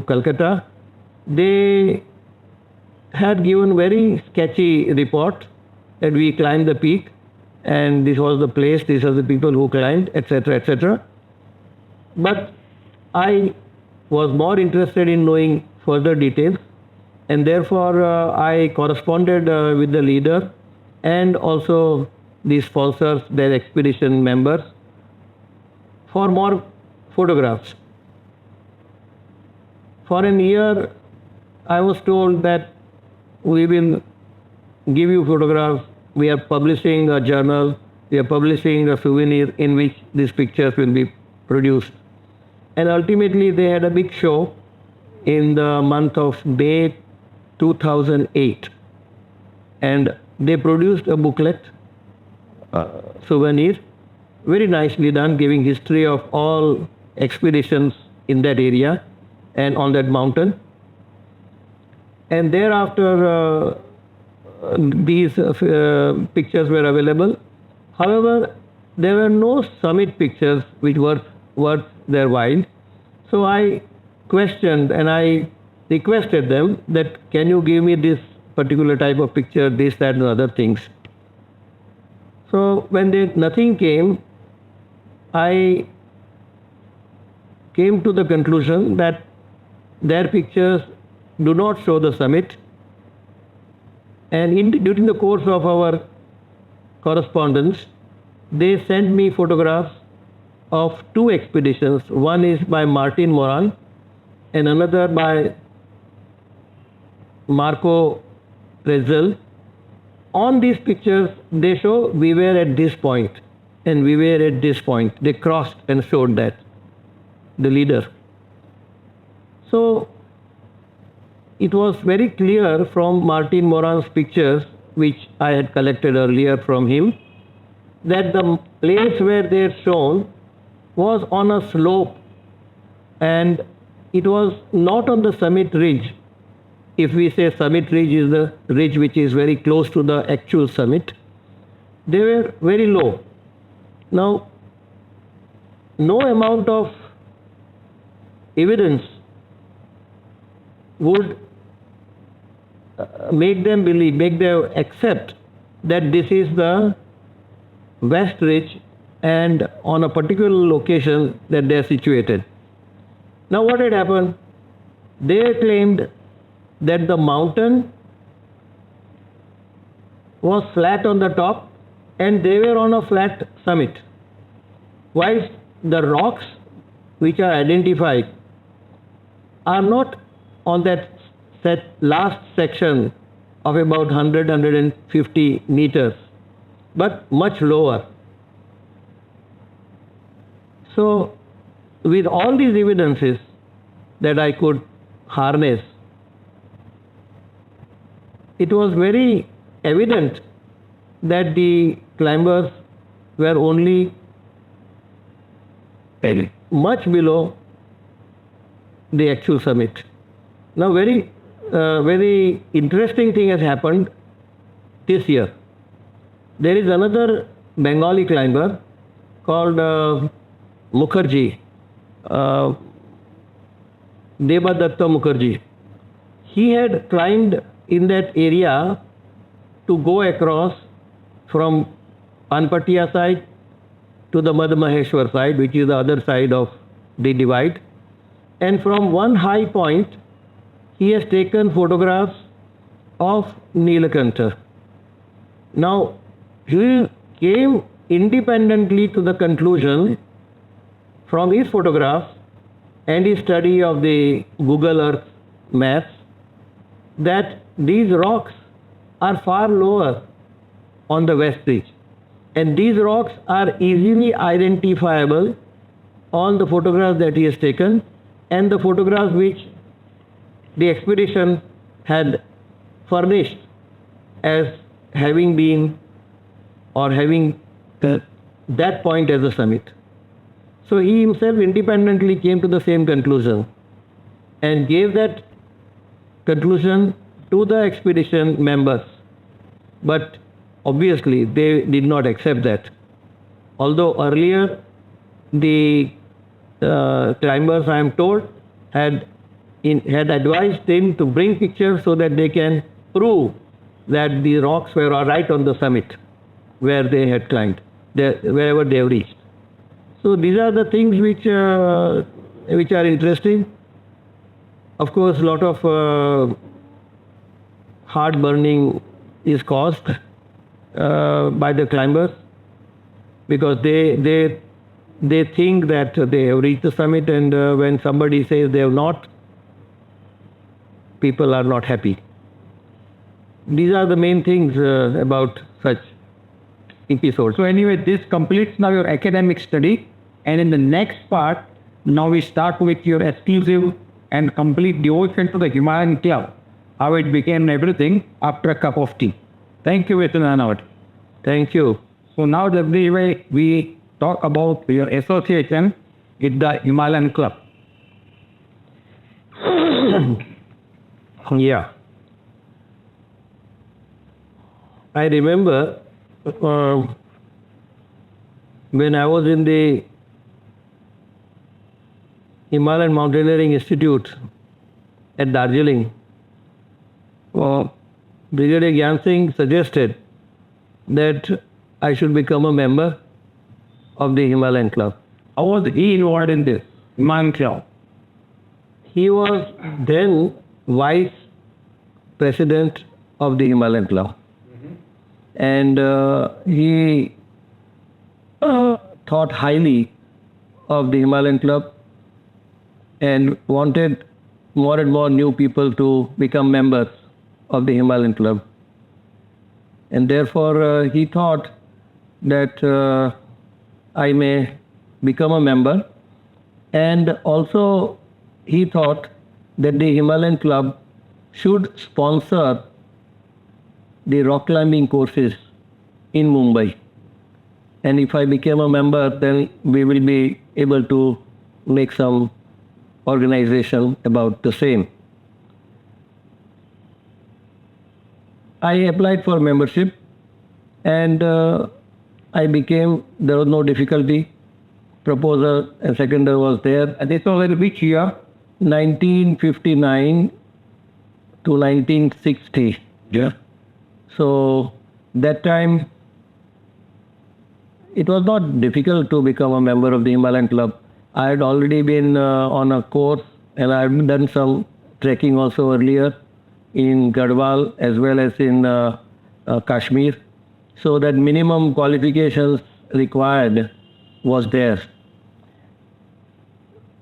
Calcutta, they had given very sketchy report that we climbed the peak, and this was the place, these are the people who climbed, etc., etc. But I was more interested in knowing further details, and therefore I corresponded with the leader and also the sponsors, their expedition members, for more photographs. For a year, I was told that we will give you photographs. We are publishing a journal, we are publishing a souvenir in which these pictures will be produced. And ultimately, they had a big show in the month of May 2008. And they produced a booklet, souvenir, very nicely done, giving history of all expeditions in that area and on that mountain. And thereafter, these pictures were available. However, there were no summit pictures which were worth their while. So I questioned and I requested them that, can you give me this particular type of picture, this, that, and other things. So when nothing came, I came to the conclusion that their pictures do not show the summit. And during the course of our correspondence, they sent me photographs of two expeditions. One is by Martin Moran and another by Marco Rezzel. On these pictures, they show we were at this point and we were at this point. They crossed and showed that, the leader. So it was very clear from Martin Moran's pictures, which I had collected earlier from him, that the place where they had shown was on a slope and it was not on the summit ridge. If we say summit ridge is the ridge which is very close to the actual summit, they were very low. Now, no amount of evidence would make them accept that this is the West Ridge and on a particular location that they are situated. Now what had happened? They claimed that the mountain was flat on the top and they were on a flat summit, whilst the rocks which are identified are not on that last section of about 100-150 meters, but much lower. So with all these evidences that I could harness, it was very evident that the climbers were only much below the actual summit. Now very interesting thing has happened this year. There is another Bengali climber called Mukherjee, Debadatta Mukherjee. He had climbed in that area to go across from Panpatia side to the Madhmaheshwar side, which is the other side of the divide. And from one high point, he has taken photographs of Nilakantha. Now, he came independently to the conclusion from his photographs and his study of the Google Earth maps that these rocks are far lower on the West Ridge. And these rocks are easily identifiable on the photographs that he has taken and the photographs which the expedition had furnished as having been or having that point as a summit. So he himself independently came to the same conclusion and gave that conclusion to the expedition members. But obviously they did not accept that. Although earlier the climbers, I am told, had advised him to bring pictures so that they can prove that the rocks were right on the summit where they had climbed, wherever they have reached. So these are the things which are interesting. Of course, a lot of heart-burning is caused by the climbers because they think that they have reached the summit, and when somebody says they have not, people are not happy. These are the main things about such episodes. So anyway, this completes now your academic study, and in the next part, now we start with your exclusive and complete devotion to the Himalayan Club, how it became everything after a cup of tea. Thank you, Mr. Nanavati. Thank you. So now we talk about your association with the Himalayan Club. Yeah. I remember when I was in the Himalayan Mountaineering Institute at Darjeeling, Brigadier Gyan Singh suggested that I should become a member of the Himalayan Club. How was he involved in this? Himalayan Club. He was then vice president of the Himalayan Club. And he thought highly of the Himalayan Club and wanted more and more new people to become members of the Himalayan Club. And therefore, he thought that I may become a member. And also, he thought that the Himalayan Club should sponsor the rock climbing courses in Mumbai. And if I became a member, then we will be able to make some organization about the same. I applied for membership and I became, there was no difficulty. Proposer and seconder was there. And this was in which year? 1959 to 1960. Yeah. So that time it was not difficult to become a member of the Himalayan Club. I had already been on a course and I had done some trekking also earlier in Garhwal as well as in Kashmir. So that minimum qualifications required was there.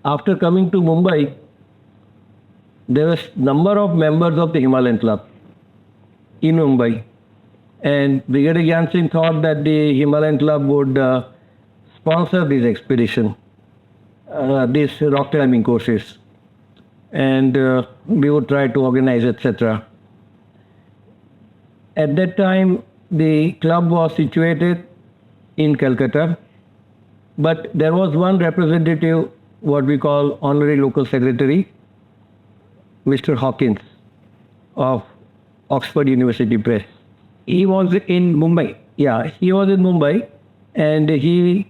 After coming to Mumbai, there was number of members of the Himalayan Club in Mumbai. And Brigadier Gyan Singh thought that the Himalayan Club would sponsor this expedition, these rock climbing courses. And we would try to organize, etc. At that time, the club was situated in Calcutta, but there was one representative, what we call honorary local secretary, Mr. Hawkins of Oxford University Press. He was in Mumbai. Yeah, he was in Mumbai and he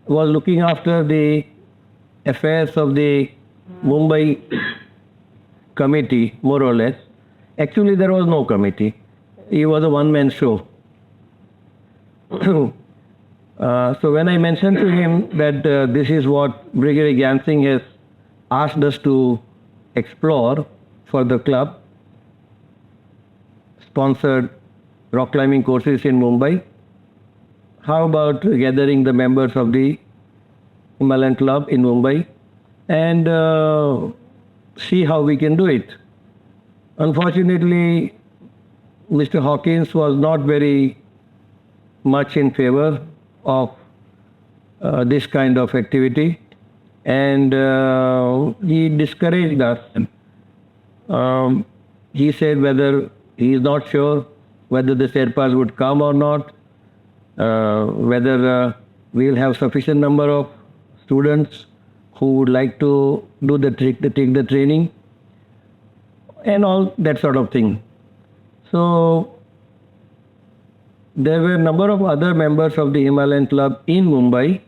was looking after the affairs of the Mumbai committee, more or less. Actually, there was no committee. He was a one-man show. So when I mentioned to him that this is what Brigadier Gyan Singh has asked us to explore for the club, sponsored rock climbing courses in Mumbai, how about gathering the members of the Himalayan Club in Mumbai and see how we can do it. Unfortunately, Mr. Hawkins was not very much in favor of this kind of activity and he discouraged us. He said whether he is not sure whether the Sherpas would come or not, whether we will have sufficient number of students who would like to do take the training and all that sort of thing. So there were a number of other members of the Himalayan Club in Mumbai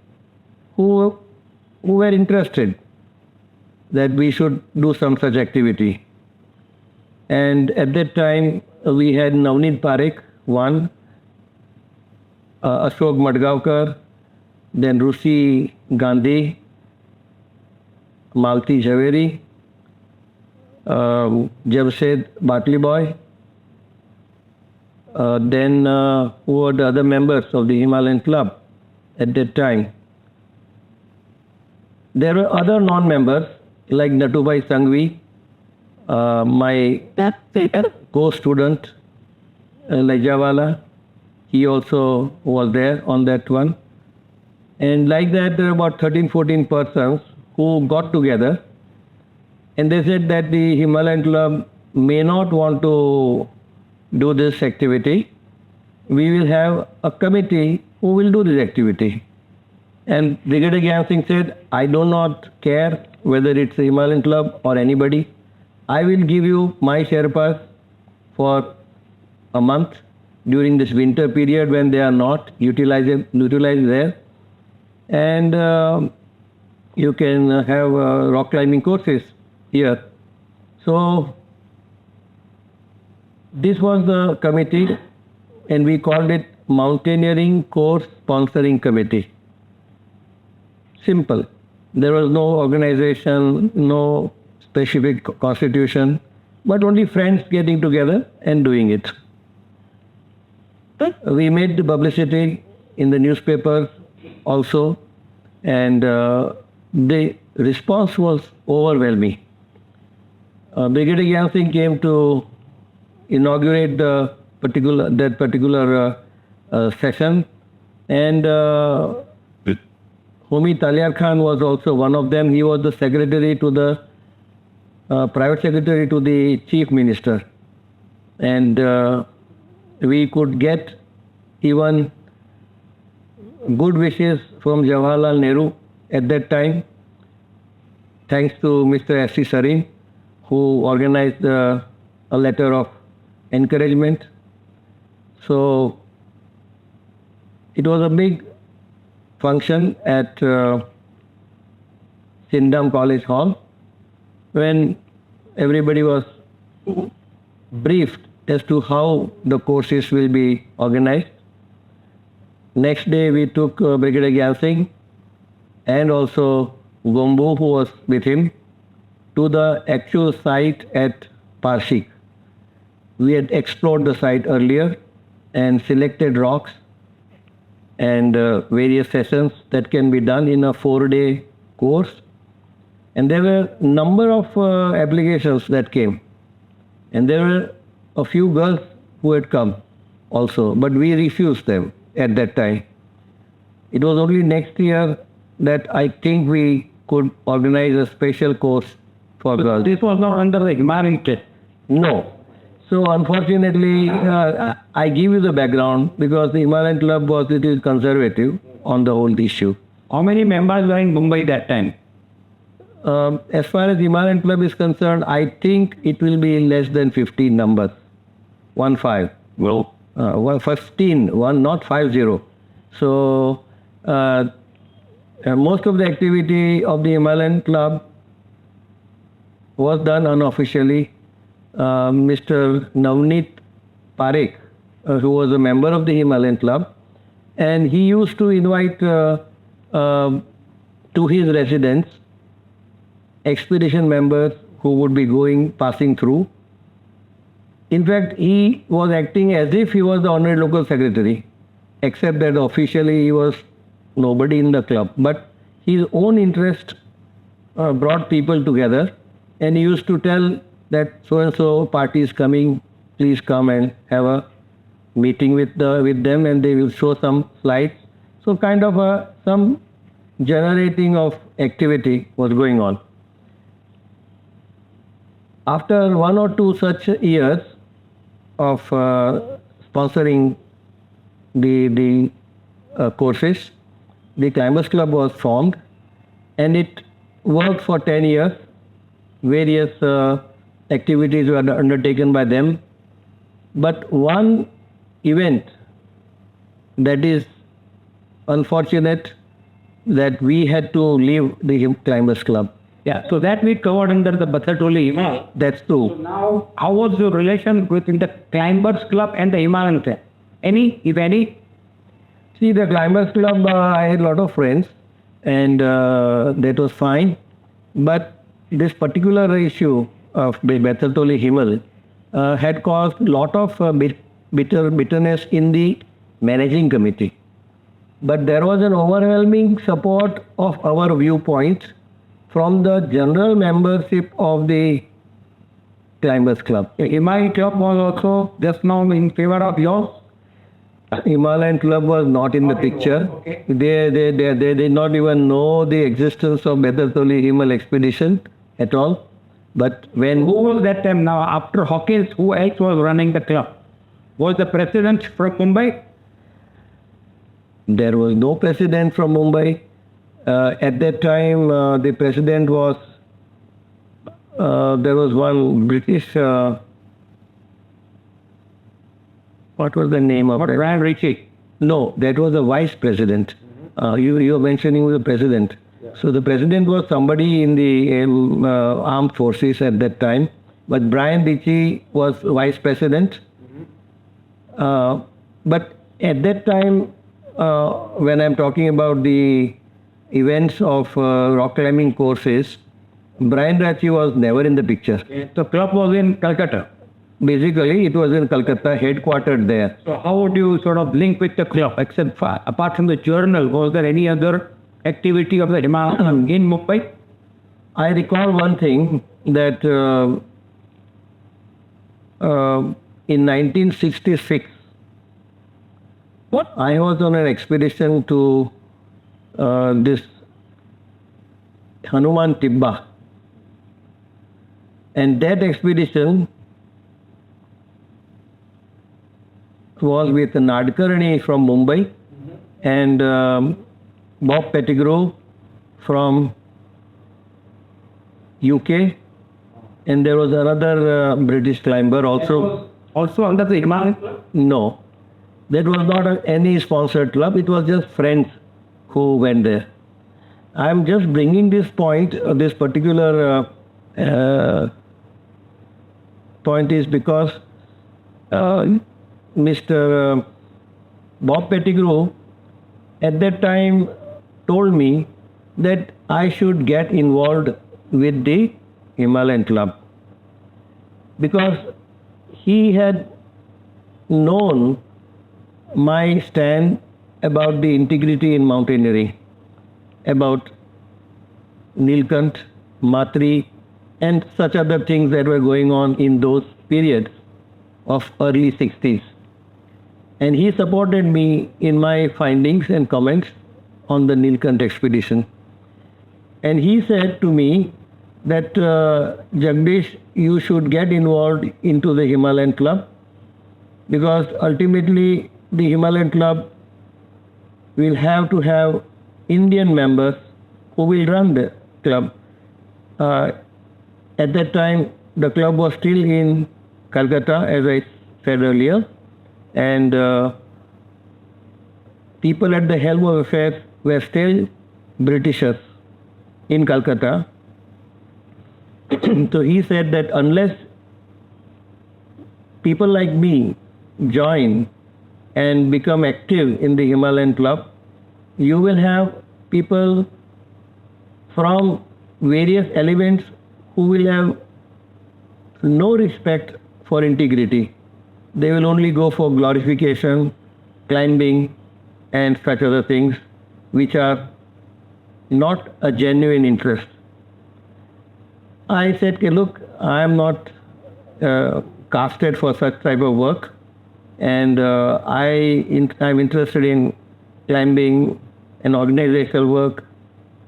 who were interested that we should do some such activity. And at that time, we had Navneet Parekh, one, Ashok Madgavkar, then Rusi Gandhi, Malti Jhaveri, Jamshed Batli Boy, then who were the other members of the Himalayan Club at that time. There were other non-members like Natubai Sangvi, my co-student Lajawala, he also was there on that one. And like that, there were about 13-14 persons who got together and they said that the Himalayan Club may not want to do this activity. We will have a committee who will do this activity. And Brigadier Gyan Singh said, I do not care whether it's a Himalayan Club or anybody. I will give you my Sherpas for a month during this winter period when they are not utilized there. And you can have rock climbing courses here. So this was the committee and we called it Mountaineering Course Sponsoring Committee. Simple. There was no organization, no specific constitution, but only friends getting together and doing it. We made the publicity in the newspapers also, and the response was overwhelming. Brigadier Gyan Singh came to inaugurate that particular session, and Homi Talyar Khan was also one of them. He was the secretary to the private secretary to the chief minister, and we could get even good wishes from Jawaharlal Nehru at that time, thanks to Mr. S.C. Sarin, who organized a letter of encouragement. So it was a big function at Sindham College Hall, when everybody was briefed as to how the courses will be organized. Next day we took Brigadier Gyan Singh and also Gombu, who was with him, to the actual site at Parshik. We had explored the site earlier and selected rocks and various sessions that can be done in a 4-day course. And there were a number of applications that came. And there were a few girls who had come also, but we refused them at that time. It was only next year that I think we could organize a special course for girls. This was not under the Himalayan test. No. So unfortunately, I give you the background because the Himalayan Club was a little conservative on the whole issue. How many members were in Mumbai that time? As far as Himalayan Club is concerned, I think it will be less than 15 numbers. 15. Well, 15, not 50. So most of the activity of the Himalayan Club was done unofficially. Mr. Navneet Parekh, who was a member of the Himalayan Club, and he used to invite to his residence expedition members who would be passing through. In fact, he was acting as if he was the honorary local secretary, except that officially he was nobody in the club. But his own interest brought people together, and he used to tell that so-and-so party is coming, please come and have a meeting with them, and they will show some slides. So kind of some generating of activity was going on. After 1 or 2 such years of sponsoring the courses, the Climbers Club was formed, and it worked for 10 years. Various activities were undertaken by them. But one event that is unfortunate, that we had to leave the Climbers Club. yeah, so that we covered under the Bathatoli Himal. That's true. Now, how was your relation between the Climbers Club and the Himalayan Club? Any, if any? See, the Climbers Club, I had a lot of friends, and that was fine. But this particular issue of Bethaltoli Himal had caused a lot of bitterness in the managing committee. But there was an overwhelming support of our viewpoints from the general membership of the Climbers Club. The Himalayan Club was also just now in favor of yours? Himalayan Club was not in the picture. Okay. They did not even know the existence of Bethaltoli Himal expedition at all. But when Who was that time now? After Hawkins, who else was running the club? Was the president from Mumbai? there was no president from Mumbai, at that time the president was, there was one British, what was the name of What, it? Brian Ritchie? No, that was the vice president. You were mentioning the president. So the president was somebody in the armed forces at that time, but Brian Ritchie was vice president. But at that time, when I'm talking about the events of rock climbing courses, Brian Rachi was never in the picture. The club was in Calcutta. Basically, it was in Calcutta, headquartered there. So how would you sort of link with the club, except apart from the journal, was there any other activity of the Himalayan in Mumbai? I recall one thing that in 1966, What? I was on an expedition to this Hanuman Tibba. And that expedition was with Nadkarni from Mumbai and Bob Pettigrew from UK, and there was another British climber also. Also under the Himalayan club? No, that was not any sponsored club. It was just friends who went there. I am just bringing this point, this particular point is because Mr. Bob Pettigrew at that time told me that I should get involved with the Himalayan Club because he had known my stand about the integrity in mountaineering, about Nilkant, Matri, and such other things that were going on in those periods of early 60s. And he supported me in my findings and comments on the Nilkant expedition. And he said to me that, Jagdish, you should get involved into the Himalayan Club because ultimately the Himalayan Club will have to have Indian members who will run the club. At that time, the club was still in Calcutta, as I said earlier, and people at the helm of affairs were still Britishers in Calcutta. So he said that unless people like me join and become active in the Himalayan Club, you will have people from various elements who will have no respect for integrity. They will only go for glorification, climbing, and such other things which are not a genuine interest. I said, okay, look, I am not casted for such type of work, and I'm interested in climbing, and organizational work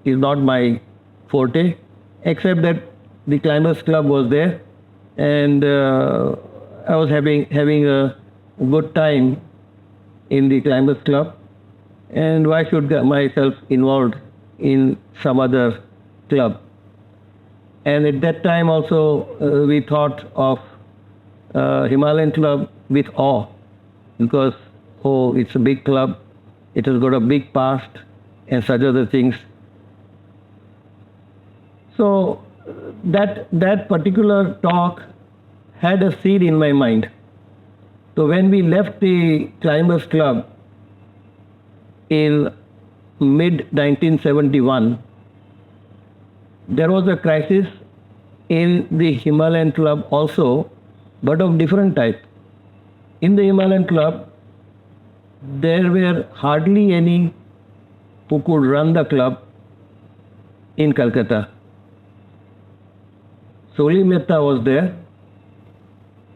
is not my forte, except that the Climbers Club was there, and I was having a good time in the Climbers Club, and why should get myself involved in some other club? And at that time also we thought of Himalayan Club with awe, because it's a big club, it has got a big past and such other things. So that particular talk had a seed in my mind. So when we left the Climbers Club in mid-1971, there was a crisis in the Himalayan Club also, but of different type. In the Himalayan Club, there were hardly any who could run the club in Calcutta. Soli Mehta was there,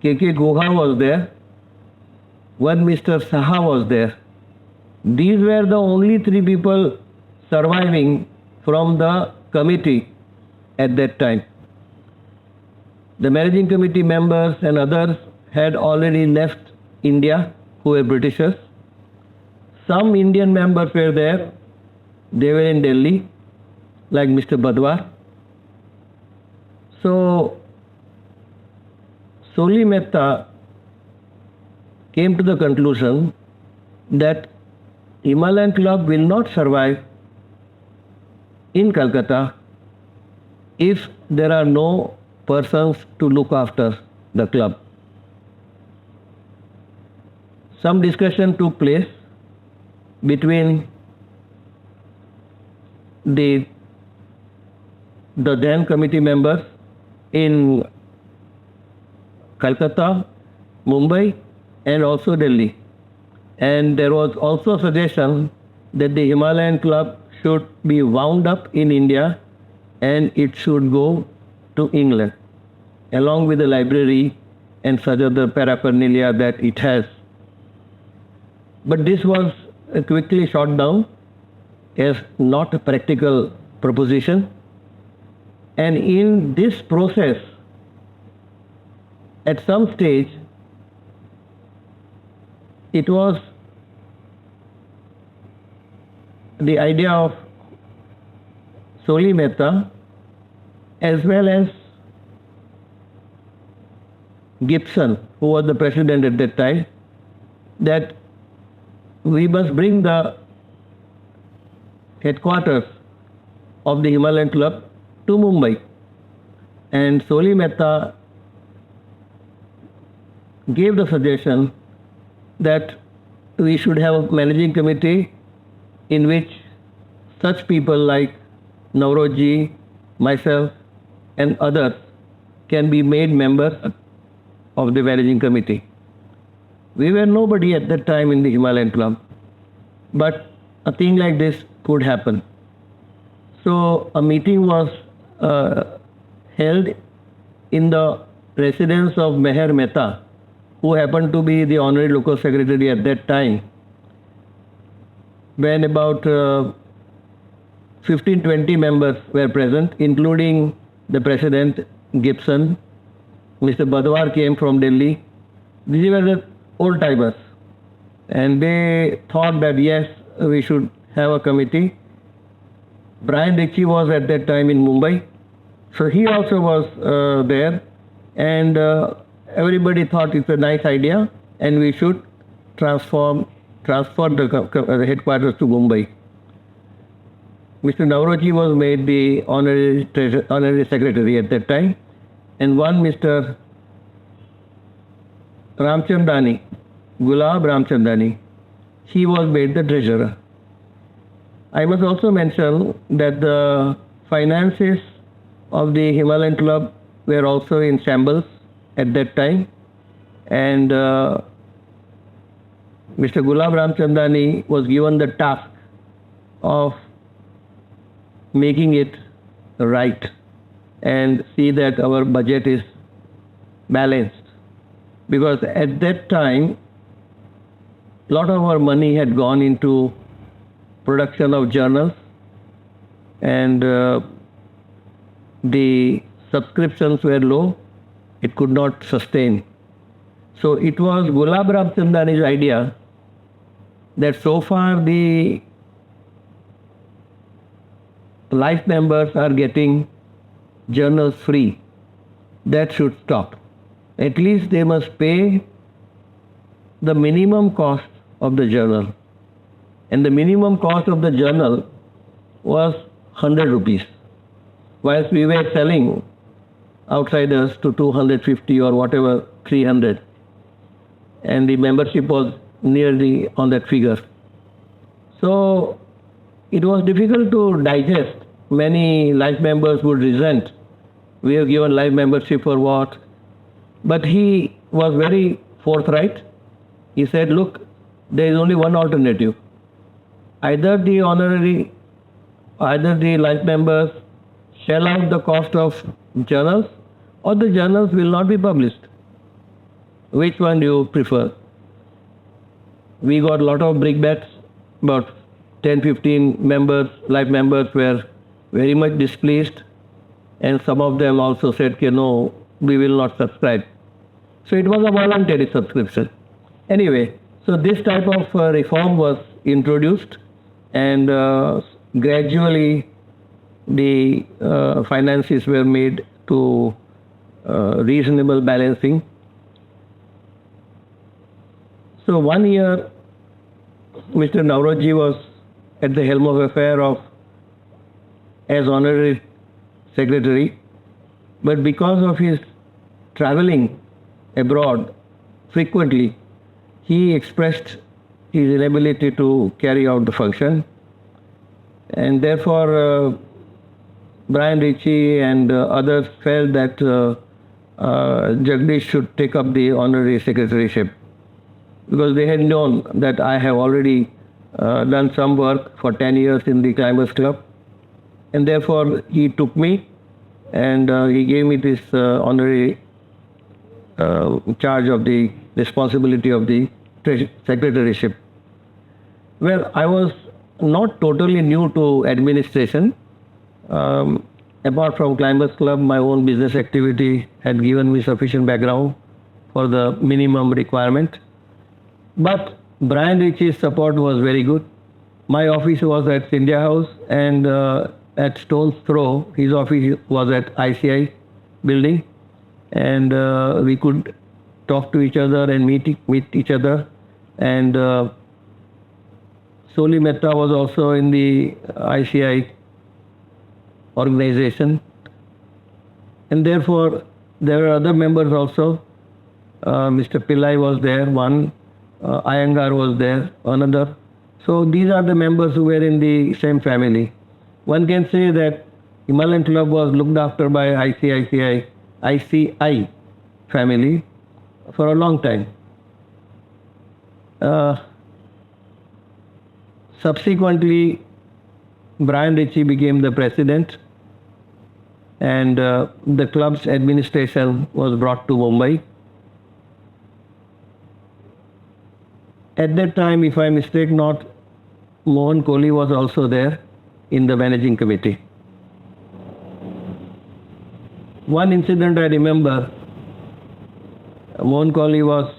K.K. Goha was there, one Mr. Saha was there. These were the only three people surviving from the committee at that time. The managing committee members and others had already left India, who were Britishers. Some Indian members were there. They were in Delhi, like Mr. Badwar. So, Soli Mehta came to the conclusion that Himalayan Club will not survive in Calcutta if there are no persons to look after the club. Some discussion took place between the then committee members in Calcutta, Mumbai, and also Delhi. And there was also a suggestion that the Himalayan Club should be wound up in India and it should go to England, along with the library and such other paraphernalia that it has. But this was quickly shot down as not a practical proposition. And in this process, at some stage, it was the idea of Soli Mehta as well as Gibson, who was the president at that time, that we must bring the headquarters of the Himalayan Club to Mumbai. And Soli Mehta gave the suggestion that we should have a managing committee in which such people like Navroji, myself, and others can be made members of the managing committee. We were nobody at that time in the Himalayan Club, but a thing like this could happen. So a meeting was held in the residence of Meher Mehta, who happened to be the honorary local secretary at that time, when about 15-20 members were present, including the president, Gibson. Mr. Badwar came from Delhi. These were the old timers. And they thought that yes, we should have a committee. Brian Ritchie was at that time in Mumbai. So he also was there. And everybody thought it's a nice idea and we should transfer the headquarters to Mumbai. Mr. Navroji was made the honorary secretary at that time, and one Mr. Ramchandani, Gulab Ramchandani, he was made the treasurer. I must also mention that the finances of the Himalayan Club were also in shambles at that time, and Mr. Gulab Ramchandani was given the task of making it right and see that our budget is balanced. Because at that time, a lot of our money had gone into production of journals, and the subscriptions were low. It could not sustain. So it was Gulab Ramchandani's idea that so far the life members are getting journals free. That should stop. At least they must pay the minimum cost of the journal. And the minimum cost of the journal was 100 rupees. Whilst we were selling outsiders to 250 or whatever, 300. And the membership was nearly on that figure. So it was difficult to digest. Many life members would resent. We have given life membership for what? But he was very forthright. He said, look, there is only one alternative. Either the life members shell out the cost of journals, or the journals will not be published. Which one do you prefer? We got a lot of brickbats, about 10-15 members, life members were very much displeased, and some of them also said, no, we will not subscribe. So it was a voluntary subscription. Anyway, so this type of reform was introduced, and gradually the finances were made to reasonable balancing. So 1 year, Mr. Navroji was at the helm of affair as honorary secretary, but because of his traveling abroad frequently, he expressed his inability to carry out the function. And therefore, Brian Ritchie and others felt that Jagdish should take up the honorary secretaryship, because they had known that I have already done some work for 10 years in the Climbers Club, and therefore he took me and he gave me this honorary charge of the responsibility of the secretaryship. Well, I was not totally new to administration. Apart from Climbers Club, my own business activity had given me sufficient background for the minimum requirement. But Brian Ritchie's support was very good. My office was at India House, and at Stone's Throw, his office was at ICI building, and we could talk to each other and meet each other. And Soli Mehta was also in the ICI organization, and therefore there were other members also. Mr. Pillai was there, one. Iyengar was there, another. So these are the members who were in the same family. One can say that Himalayan Club was looked after by ICI family for a long time. Subsequently, Brian Ritchie became the president, and the club's administration was brought to Mumbai. At that time, if I mistake not, Mohan Kohli was also there in the managing committee. One incident I remember, Mohan Kohli was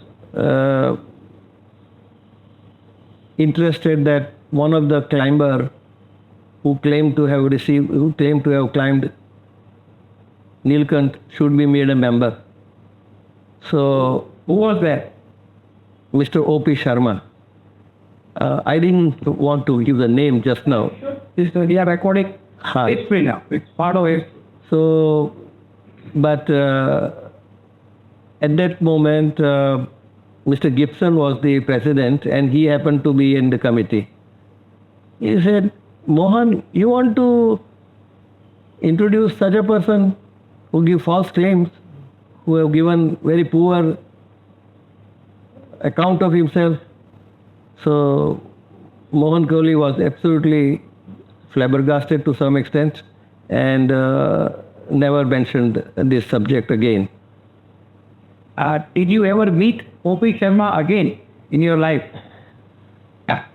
interested that one of the climber who claimed to have climbed Nilkant should be made a member. So Who was that? Mr. O.P. Sharma. I didn't want to give the name just now. We are recording. Hi. It's free now. It's part of it. So, but at that moment, Mr. Gibson was the president, and he happened to be in the committee. He said, Mohan, you want to introduce such a person who give false claims, who have given very poor account of himself? So Mohan Kohli was absolutely flabbergasted to some extent, and never mentioned this subject again. Did you ever meet O.P. Sharma again in your life? Yeah.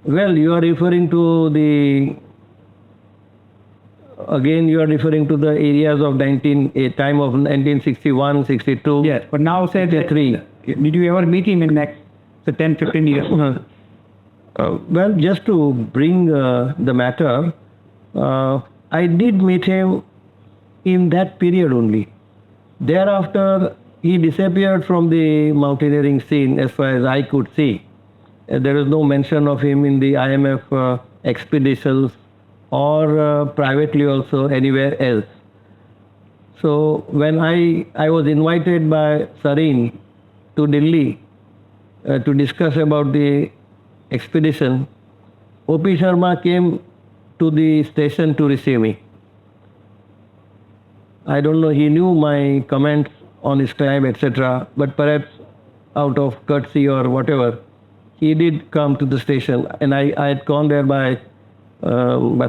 Well, you are referring to the areas of time of 1961, 62. Yes, but now say that 63. Did you ever meet him in next 10, 15 years? Well, just to bring the matter, I did meet him in that period only. Thereafter, he disappeared from the mountaineering scene as far as I could see. There is no mention of him in the IMF expeditions or privately also anywhere else. So when I was invited by Sareen to Delhi to discuss about the expedition, O.P. Sharma came to the station to receive me. I don't know, he knew my comments on his climb, etc., but perhaps out of courtesy or whatever, he did come to the station, and I had gone there by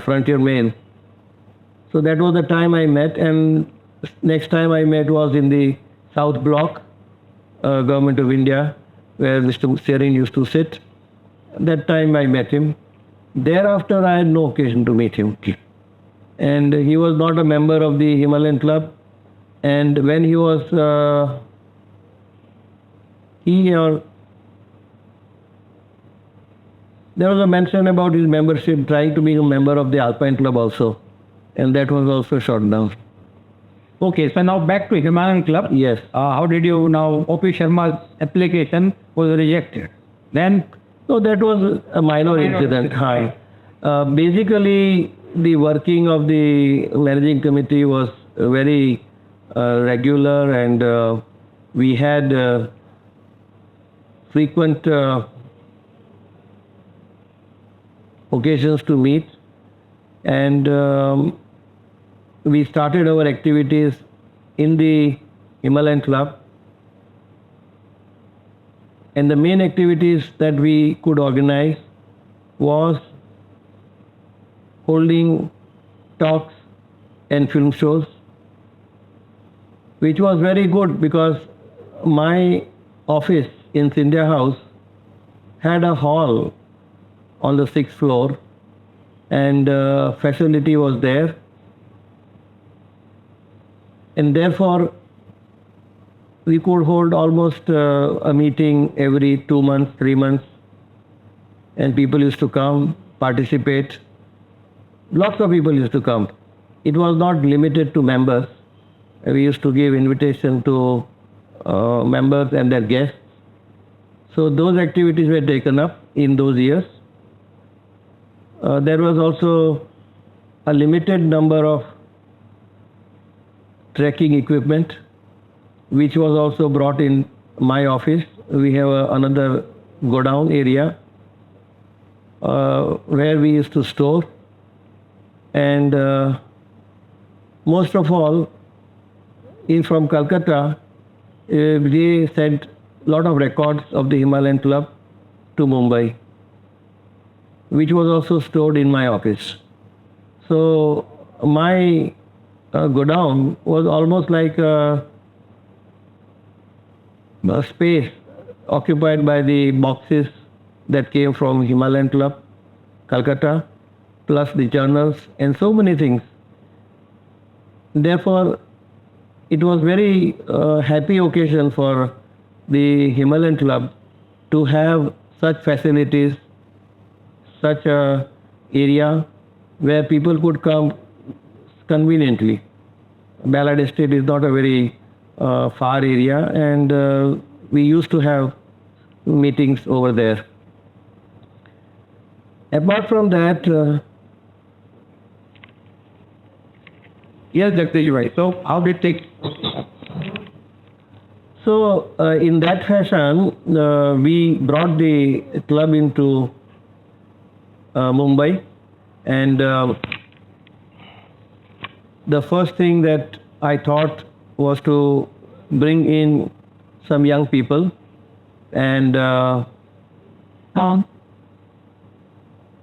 Frontier Mail. So that was the time I met, and next time I met was in the South Block, Government of India, where Mr. Sareen used to sit. That time I met him. Thereafter, I had no occasion to meet him. And he was not a member of the Himalayan Club. And when he was, there was a mention about his membership, trying to be a member of the Alpine Club also. And that was also shot down. Okay, so now back to Himalayan Club. Yes. How did you now, O.P. Sharma's application was rejected. Then? So that was a minor incident. Hi. Basically, the working of the managing committee was very regular, and we had frequent occasions to meet. and we started our activities in the Himalayan Club. And the main activities that we could organize was holding talks and film shows, which was very good because my office in Scindia House had a hall on the 6th floor, and facility was there, and therefore we could hold almost a meeting every 2 months, 3 months, and people used to come, participate. Lots of people used to come. It was not limited to members. We used to give invitation to members and their guests. So those activities were taken up in those years. There was also a limited number of trekking equipment, which was also brought in my office. We have another godown area where we used to store, and most of all, from Calcutta, they sent a lot of records of the Himalayan Club to Mumbai, which was also stored in my office. So my godown was almost like a space occupied by the boxes that came from Himalayan Club, Calcutta, plus the journals and so many things. Therefore, it was very happy occasion for the Himalayan Club to have such facilities, such a area where people could come conveniently. Ballad Estate is not a very far area, and we used to have meetings over there. Apart from that, Yes, Jagdish bhai. So how did it take? so in that fashion, we brought the club into Mumbai, and the first thing that I thought was to bring in some young people, and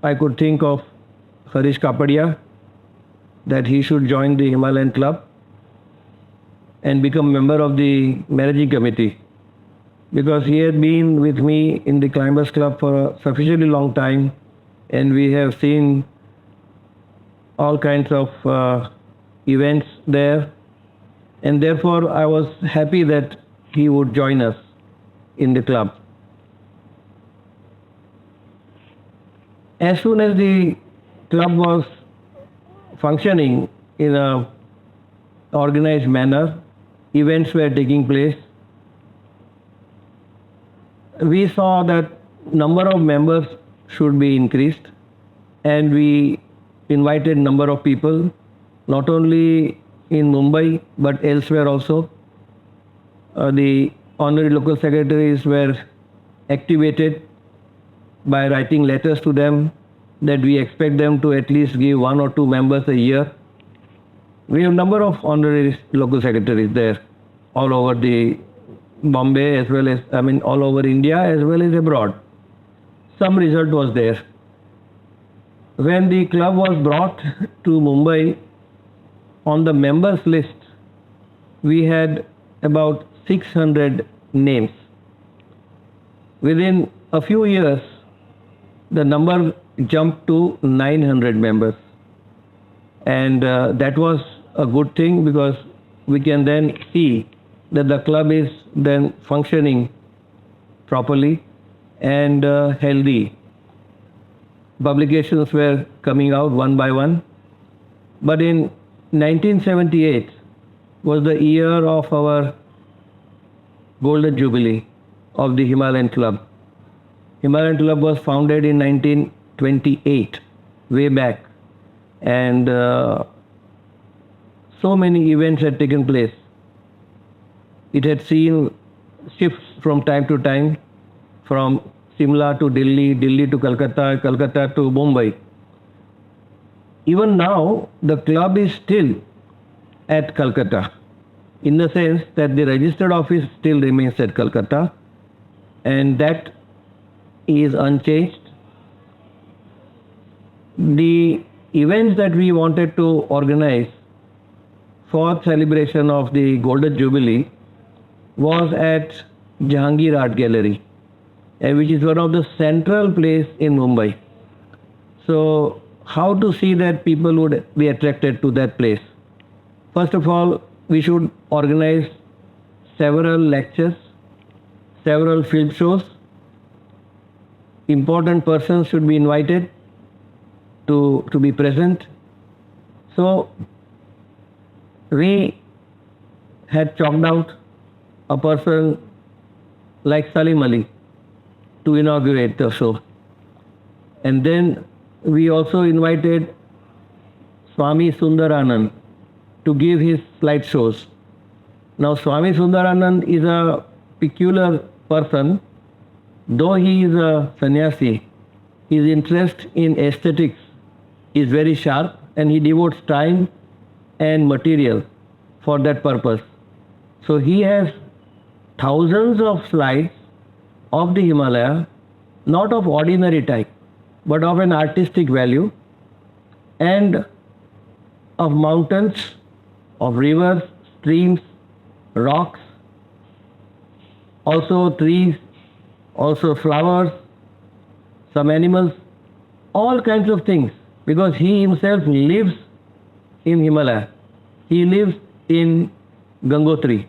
I could think of Harish Kapadia, that he should join the Himalayan Club and become member of the managing committee, because he had been with me in the Climbers Club for a sufficiently long time, and we have seen all kinds of events there, and therefore I was happy that he would join us in the club. As soon as the club was functioning in a organized manner, events were taking place, we saw that number of members should be increased, and we invited number of people, not only in Mumbai but elsewhere also. The honorary local secretaries were activated by writing letters to them that we expect them to at least give 1 or 2 members a year. We have number of honorary local secretaries there, all over the Bombay as well as, all over India as well as abroad. Some result was there. When the club was brought to Mumbai, on the members list, we had about 600 names. Within a few years, the number jumped to 900 members, and that was a good thing, because we can then see that the club is then functioning properly and healthy. Publications were coming out one by one, but in 1978 was the year of our golden jubilee of the Himalayan Club. Himalayan Club was founded in 1928, way back, and so many events had taken place. It had seen shifts from time to time, from Simla to Delhi, Delhi to Calcutta, Calcutta to Mumbai. even now, the club is still at Calcutta, in the sense that the registered office still remains at Calcutta, and that is unchanged. The events that we wanted to organize for celebration of the Golden Jubilee was at Jahangir Art Gallery, which is one of the central place in Mumbai. So, how to see that people would be attracted to that place? First of all, we should organize several lectures, several film shows. Important persons should be invited to be present. So, we had chalked out a person like Salim Ali to inaugurate the show. And then we also invited Swami Sundaranand to give his slide shows. Now, Swami Sundaranand is a peculiar person. Though he is a sannyasi, his interest in aesthetics is very sharp, and he devotes time and material for that purpose. So he has thousands of slides of the Himalaya, not of ordinary type, but of an artistic value, and of mountains, of rivers, streams, rocks, also trees, also flowers, some animals, all kinds of things, because he himself lives in Himalaya. He lives in Gangotri.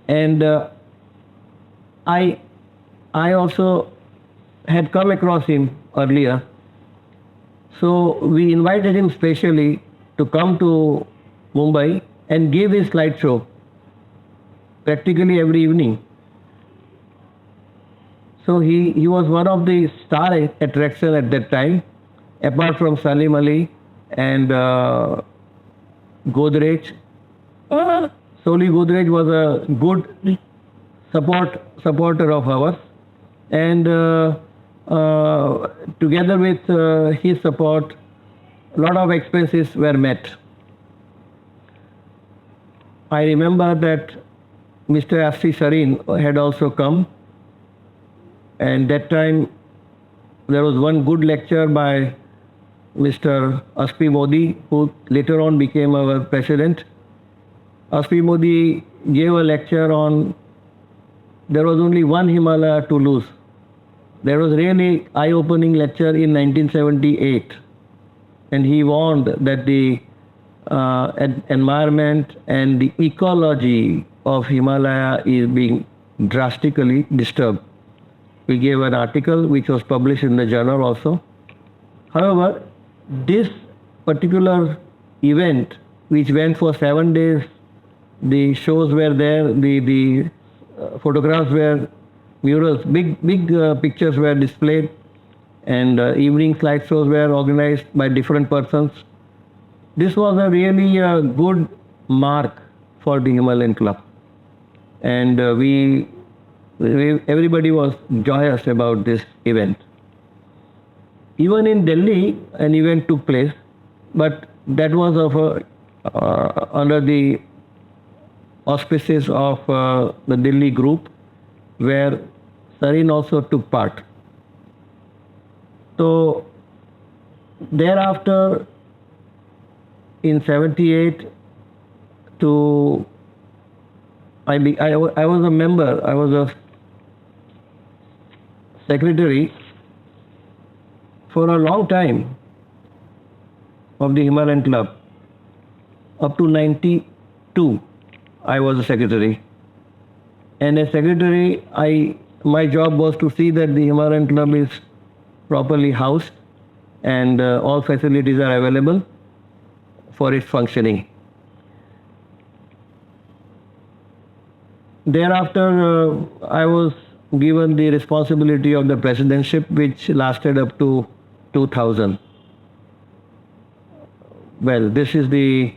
And I also had come across him earlier. So we invited him specially to come to Mumbai and give his slideshow practically every evening. So he was one of the star attraction at that time, apart from Salim Ali and Godrej. Soli Godrej was a good supporter of ours, and together with his support, a lot of expenses were met. I remember that Mr. Asri Sarin had also come, and that time there was one good lecture by Mr. Aspi Modi, who later on became our president. Aspi Modi gave a lecture on there was only one Himalaya to lose. There was really eye-opening lecture in 1978, and he warned that the environment and the ecology of Himalaya is being drastically disturbed. We gave an article which was published in the journal also. However, this particular event, which went for 7 days, the shows were there, the photographs were murals, big pictures were displayed, and evening slide shows were organized by different persons. This was a really good mark for the Himalayan Club, and everybody was joyous about this event. Even in Delhi, an event took place, but that was under the auspices of the Delhi group, where Sarin also took part. So thereafter, in 78, I was a member, I was a secretary for a long time of the Himalayan Club. Up to 92, I was a secretary. And as secretary, my job was to see that the Himalayan Club is properly housed and all facilities are available for its functioning. Thereafter, I was given the responsibility of the presidency, which lasted up to 2000. Well, this is the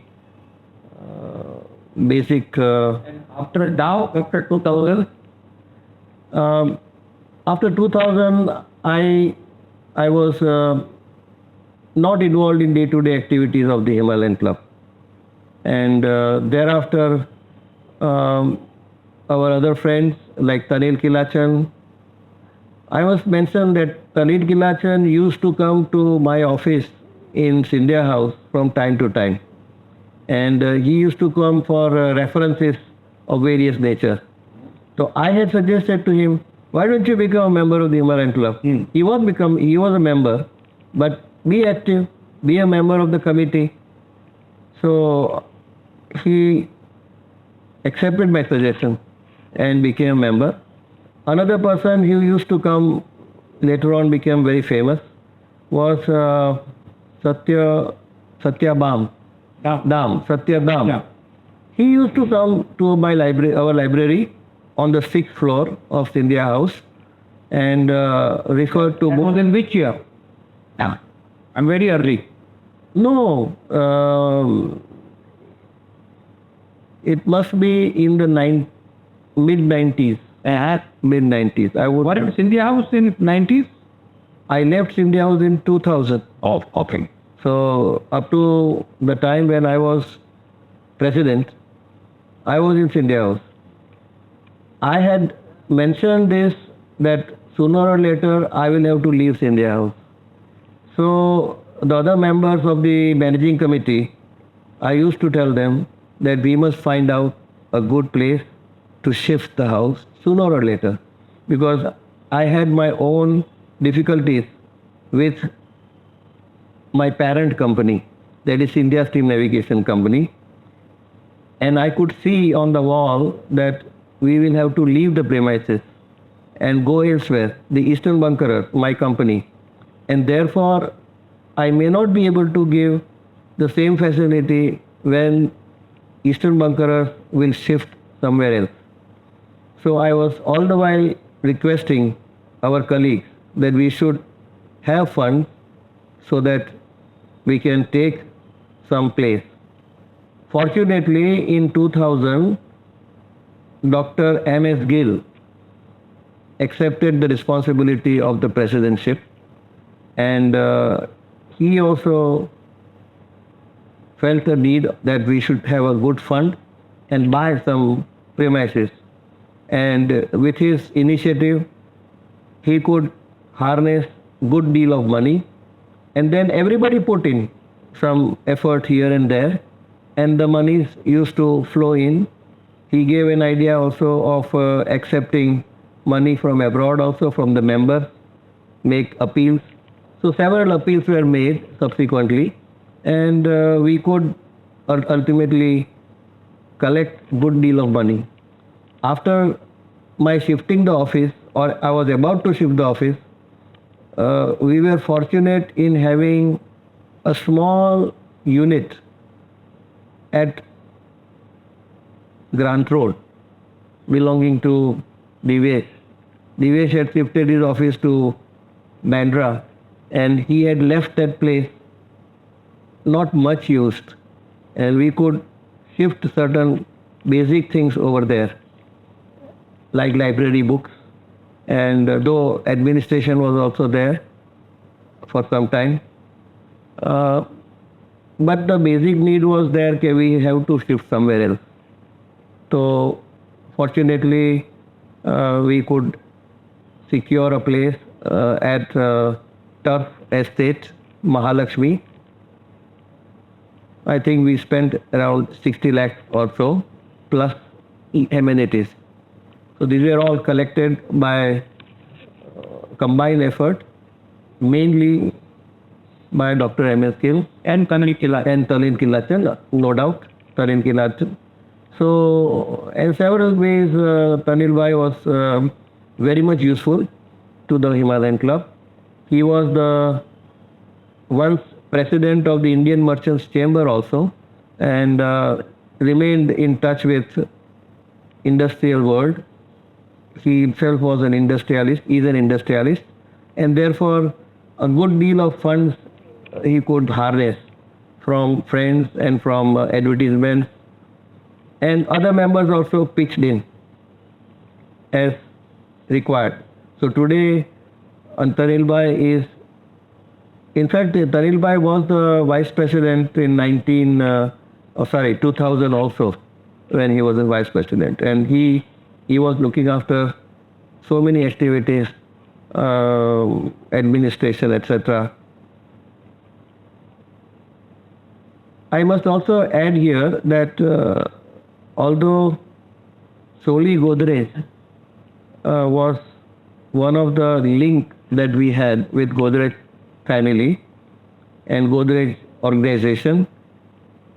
basic. And after 2000? After 2000, I was not involved in day-to-day activities of the Himalayan Club. And thereafter, um, our other friends like Tanil Kilachan, I must mention that Tanil Kilachan used to come to my office in Scindia House from time to time. And he used to come for references of various nature. So I had suggested to him, why don't you become a member of the Himalayan Club? He was a member, but be active, be a member of the committee. So he accepted my suggestion and became a member. Another person who used to come later on became very famous was Satya Bam. Satya Dam. Yeah. He used to come to my library, our library, on the 6th floor of Scindia House, and refer to That was in which year? Yeah. I'm very early. No, it must be in the mid-90s. Mid-90s. I would. What in India House in 90s? I left Scindia House in 2000. Oh, okay. So up to the time when I was president, I was in Scindia House. I had mentioned this, that sooner or later I will have to leave Scindia House. So the other members of the managing committee, I used to tell them that we must find out a good place to shift the house sooner or later, because I had my own difficulties with my parent company, that is India Steam Navigation Company, and I could see on the wall that we will have to leave the premises and go elsewhere, the Eastern Bunkerer, my company, and therefore I may not be able to give the same facility when Eastern Bunkerer will shift somewhere else. So I was all the while requesting our colleagues that we should have funds so that we can take some place. Fortunately, in 2000, Dr. M.S. Gill accepted the responsibility of the presidentship, and he also felt the need that we should have a good fund and buy some premises. And with his initiative, he could harness good deal of money, and then everybody put in some effort here and there, and the monies used to flow in. He gave an idea also of accepting money from abroad also, from the members, make appeals. So several appeals were made subsequently, and we could ultimately collect good deal of money. After my shifting the office, or I was about to shift the office, we were fortunate in having a small unit at Grant Road belonging to Divesh. Divesh had shifted his office to Bandra, and he had left that place not much used, and we could shift certain basic things over there, like library books, and though administration was also there for some time, but the basic need was there that we have to shift somewhere else. So fortunately, we could secure a place at Turf Estate, Mahalakshmi. I think we spent around 60 lakhs or so, plus amenities. So these were all collected by combined effort, mainly by Dr. M.S. Gill And Tanil Kilachan. and Talin Kilachan, no doubt, Talin Kilachan. So, in several ways, Tanil Bhai was very much useful to the Himalayan Club. He was the once president of the Indian Merchants Chamber also, and remained in touch with industrial world. He himself was an industrialist, is an industrialist, and therefore a good deal of funds he could harness from friends and from advertisements, and other members also pitched in as required. So today, Antaril Bhai is In fact, Tanil Bhai was the vice president in 2000 also, when he was a vice president. And he was looking after so many activities, administration, etc. I must also add here that although solely Godrej was one of the link that we had with Godrej family and Godrej organization,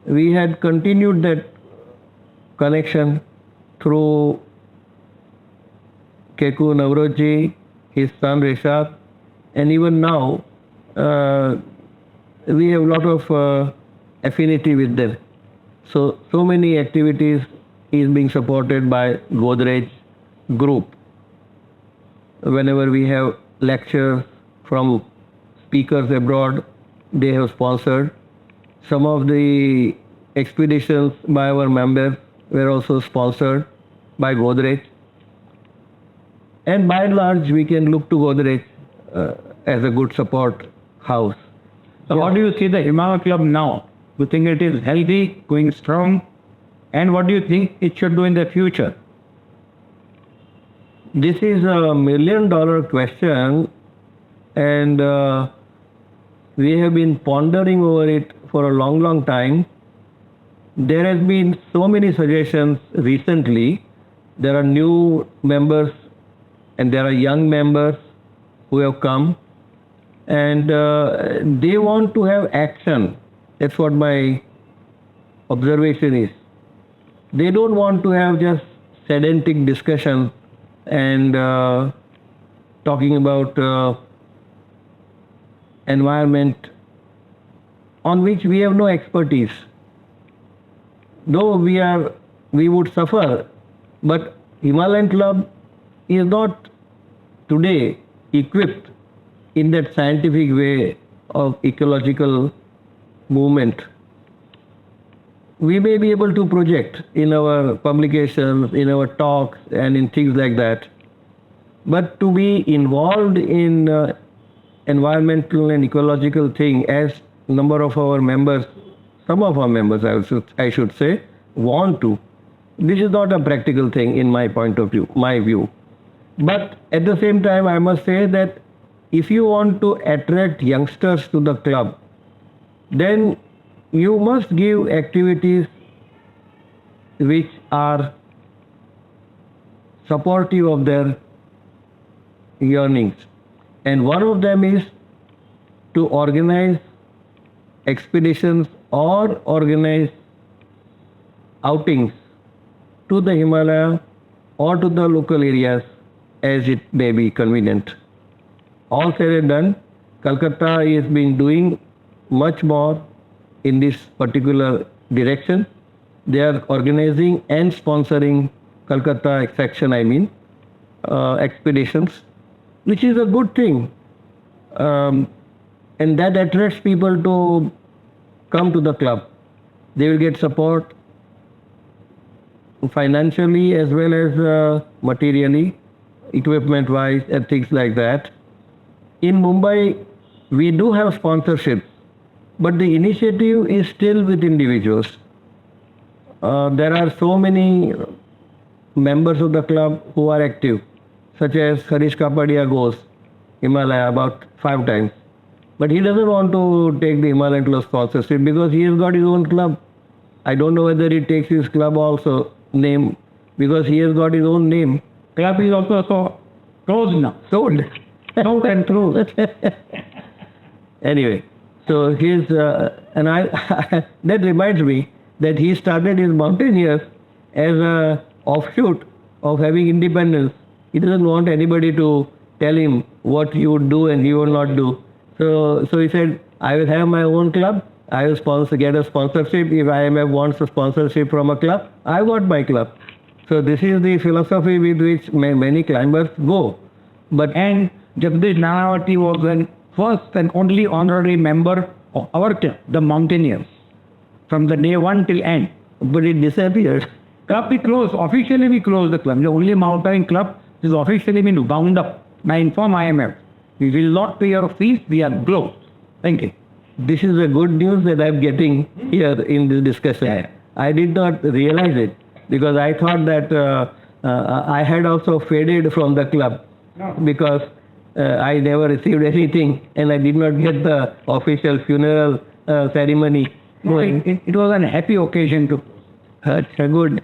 we had continued that connection through Keku Navroji, his son Rishad, and even now we have a lot of affinity with them. So many activities is being supported by Godrej group. Whenever we have lectures from speakers abroad, they have sponsored. Some of the expeditions by our members were also sponsored by Godrej. And by and large, we can look to Godrej as a good support house. So how do you see the Himalayan Club now? Do you think it is healthy, going strong? And what do you think it should do in the future? This is $1 million question, and we have been pondering over it for a long, long time. There has been so many suggestions recently. There are new members and there are young members who have come, and they want to have action. That's what my observation is. They don't want to have just sedantic discussion and talking about environment on which we have no expertise. Though we would suffer, but Himalayan Club is not today equipped in that scientific way of ecological movement. We may be able to project in our publications, in our talks, and in things like that. But to be involved in environmental and ecological thing, as number of our members, some of our members, I should say, want to, this is not a practical thing in my point of view, my view. But at the same time, I must say that if you want to attract youngsters to the club, then you must give activities which are supportive of their yearnings. And one of them is to organize expeditions or organize outings to the Himalaya or to the local areas as it may be convenient. All said and done, Calcutta is been doing much more in this particular direction. They are organizing and sponsoring Calcutta section, expeditions, which is a good thing. And that attracts people to come to the club. They will get support financially as well as materially, equipment wise, and things like that. In Mumbai, we do have sponsorships, but the initiative is still with individuals. There are so many members of the club who are active, such as Harish Kapadia goes Himalaya about 5 times. But he doesn't want to take the Himalayan Club sponsorship because he has got his own club. I don't know whether he takes his club also name because he has got his own name. Club is also so closed now. Sold. Sold and closed. Anyway, so his and I that reminds me that he started his Mountaineers as a offshoot of having independence. He doesn't want anybody to tell him what he would do and he will not do. So he said, I will have my own club. I will get a sponsorship. If IMF wants a sponsorship from a club, I got my club. So this is the philosophy with which many climbers go. And Jagdish Nanavati was the first and only honorary member of our club, the Mountaineers, from the day one till end. But it disappeared. Club we closed. Officially we closed the club. The only mountaineering club is officially been bound up. I inform IMF. We will not pay your fees. We are closed. Thank you. This is the good news that I'm getting here in this discussion. Yeah. I did not realize it because I thought that I had also faded from the club because I never received anything and I did not get the official funeral ceremony going. It was an happy occasion to. Good,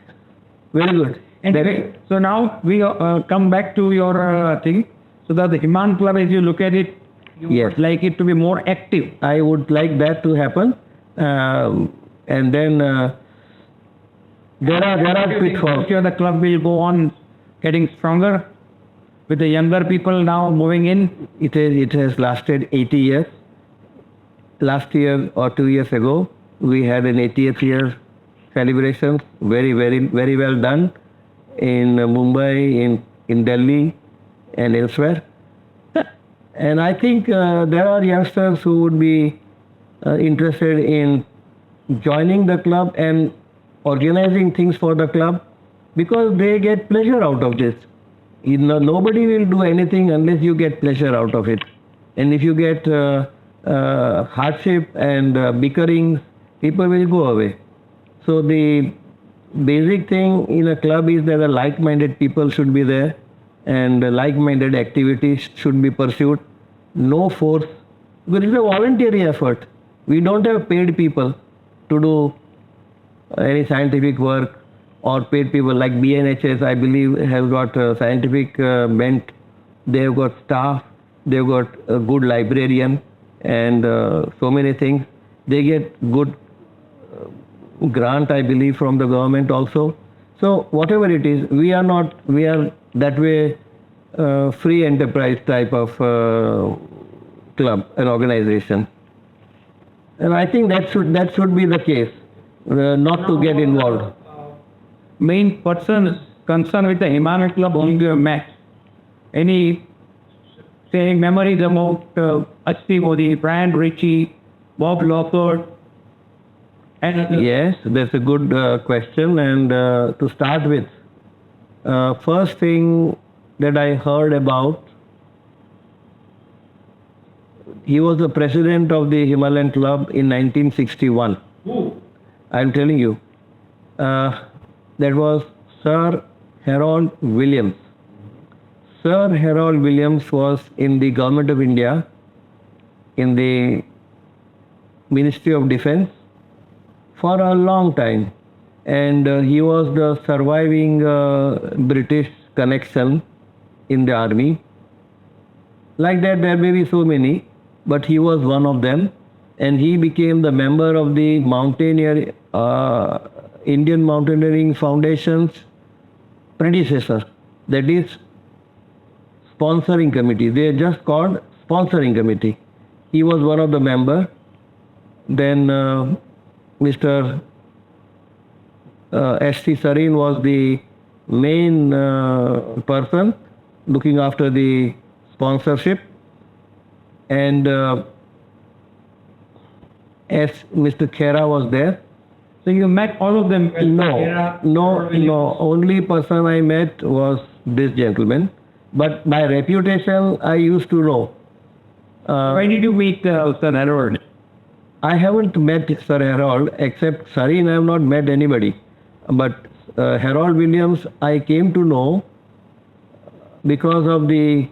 very good. And so now we come back to your thing. So that the Himalayan Club, as you look at it, you Yes. would like it to be more active. I would like that to happen, and then there are pitfalls. Sure, the club will go on getting stronger with the younger people now moving in. It has lasted 80 years. Last year or 2 years ago, we had an 80th year celebration. Very well done in Mumbai, in Delhi, and elsewhere. And I think there are youngsters who would be interested in joining the club and organizing things for the club because they get pleasure out of this. Nobody will do anything unless you get pleasure out of it. And if you get hardship and bickering, people will go away. So the basic thing in a club is that the like-minded people should be there and like-minded activities should be pursued. No force. Because it's a voluntary effort. We don't have paid people to do any scientific work or paid people like BNHS, I believe, have got scientific bent. They've got staff. They've got a good librarian and so many things. They get good grant, I believe, from the government also. So whatever it is, we are that way free enterprise type of club, an organization. And I think that should be the case, not to get involved. Main person concerned with the Himalayan Club whom you have met. Any, say, memories about Asti Modi, Brian Ritchie, Bob Lawford? And Yes, that's a good question. And to start with, first thing that I heard about, he was the president of the Himalayan Club in 1961. I'm telling you, that was Sir Harold Williams. Sir Harold Williams was in the Government of India, in the Ministry of Defense for a long time. And he was the surviving British connection in the army. Like that, there may be so many, but he was one of them. And he became the member of the Indian Mountaineering Foundation's predecessor, that is sponsoring committee. They are just called sponsoring committee. He was one of the member. Then Mr. S.T. Sarin was the main person looking after the sponsorship. And as Mr. Khera was there. so you met all of them? No. Only person I met was this gentleman. But by reputation, I used to know. Why did you meet Sir Harold? I haven't met Sir Harold, except Sarin, I have not met anybody. But Harold Williams, I came to know because of the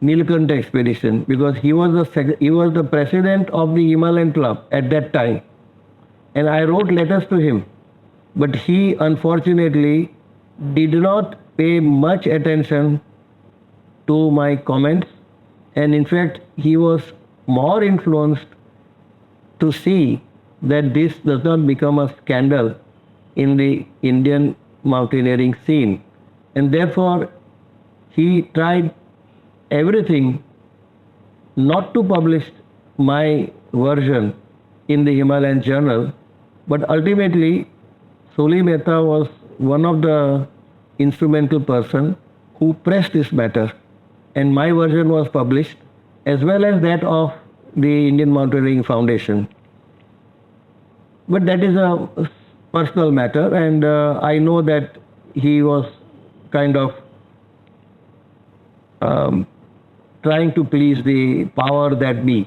Nilkanta expedition, because he was the president of the Himalayan Club at that time. And I wrote letters to him. But he unfortunately did not pay much attention to my comments. And in fact, he was more influenced to see that this does not become a scandal in the Indian mountaineering scene. And therefore, he tried everything not to publish my version in the Himalayan Journal, but ultimately, Soli Mehta was one of the instrumental person who pressed this matter, and my version was published, as well as that of the Indian Mountaineering Foundation. But that is a personal matter, and I know that he was kind of trying to please the power that be.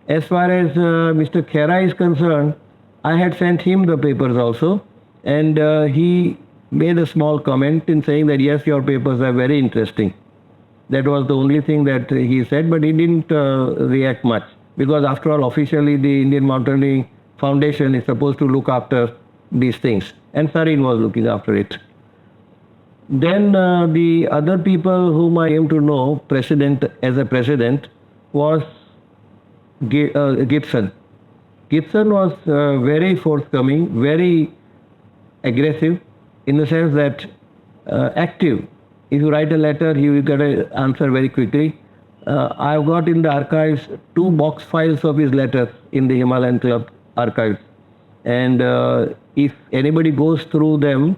As far as Mr. Khera is concerned, I had sent him the papers also, and he made a small comment in saying that yes, your papers are very interesting. That was the only thing that he said, but he didn't react much because, after all, officially the Indian Mountaineering Foundation is supposed to look after these things, and Sarin was looking after it. Then the other people whom I came to know, as a president, was Gibson. Gibson was very forthcoming, very aggressive, in the sense that active. If you write a letter, he will get an answer very quickly. I've got in the archives 2 box files of his letters in the Himalayan Club archives. And if anybody goes through them,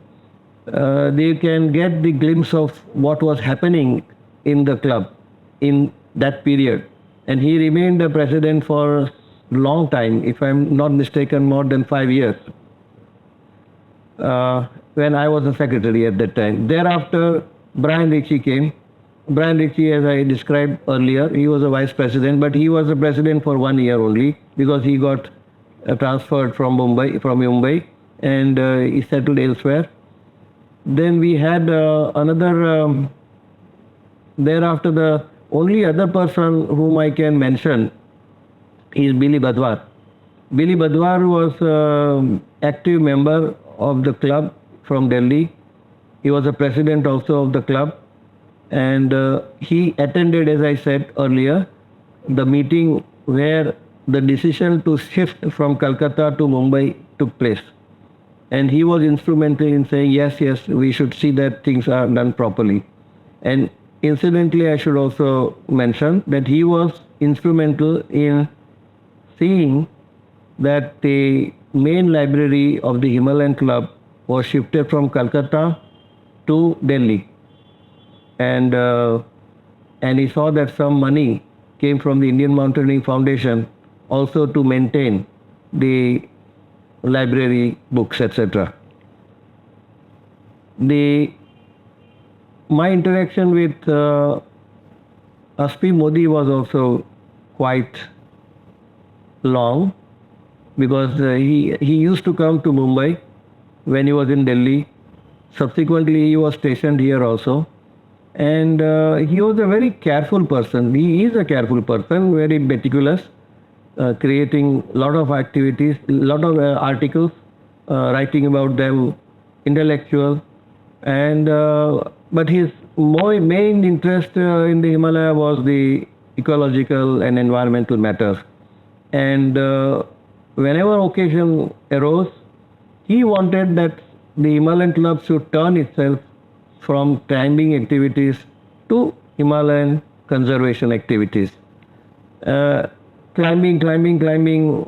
they can get the glimpse of what was happening in the club in that period. And he remained the president for a long time, if I'm not mistaken, more than 5 years, when I was a secretary at that time. Thereafter, Brian Ritchie came. Brian Ritchie, as I described earlier, he was a vice president, but he was a president for 1 year only because he got transferred from Mumbai, and he settled elsewhere. Then we had another, thereafter the only other person whom I can mention is Billy Badwar. Billy Badwar was an active member of the club from Delhi. He was a president also of the club, and he attended, as I said earlier, the meeting where the decision to shift from Calcutta to Mumbai took place. And he was instrumental in saying, yes, we should see that things are done properly. And incidentally, I should also mention that he was instrumental in seeing that the main library of the Himalayan Club was shifted from Calcutta to Delhi. And he saw that some money came from the Indian Mountaineering Foundation also to maintain the library, books, etc. My interaction with Aspi Modi was also quite long, because he used to come to Mumbai when he was in Delhi. Subsequently, he was stationed here also. And he was a very careful person. He is a careful person, very meticulous, creating a lot of activities, a lot of articles, writing about them, intellectual. And but his main interest in the Himalaya was the ecological and environmental matters. And whenever occasion arose, he wanted that the Himalayan Club should turn itself from climbing activities to Himalayan conservation activities. Climbing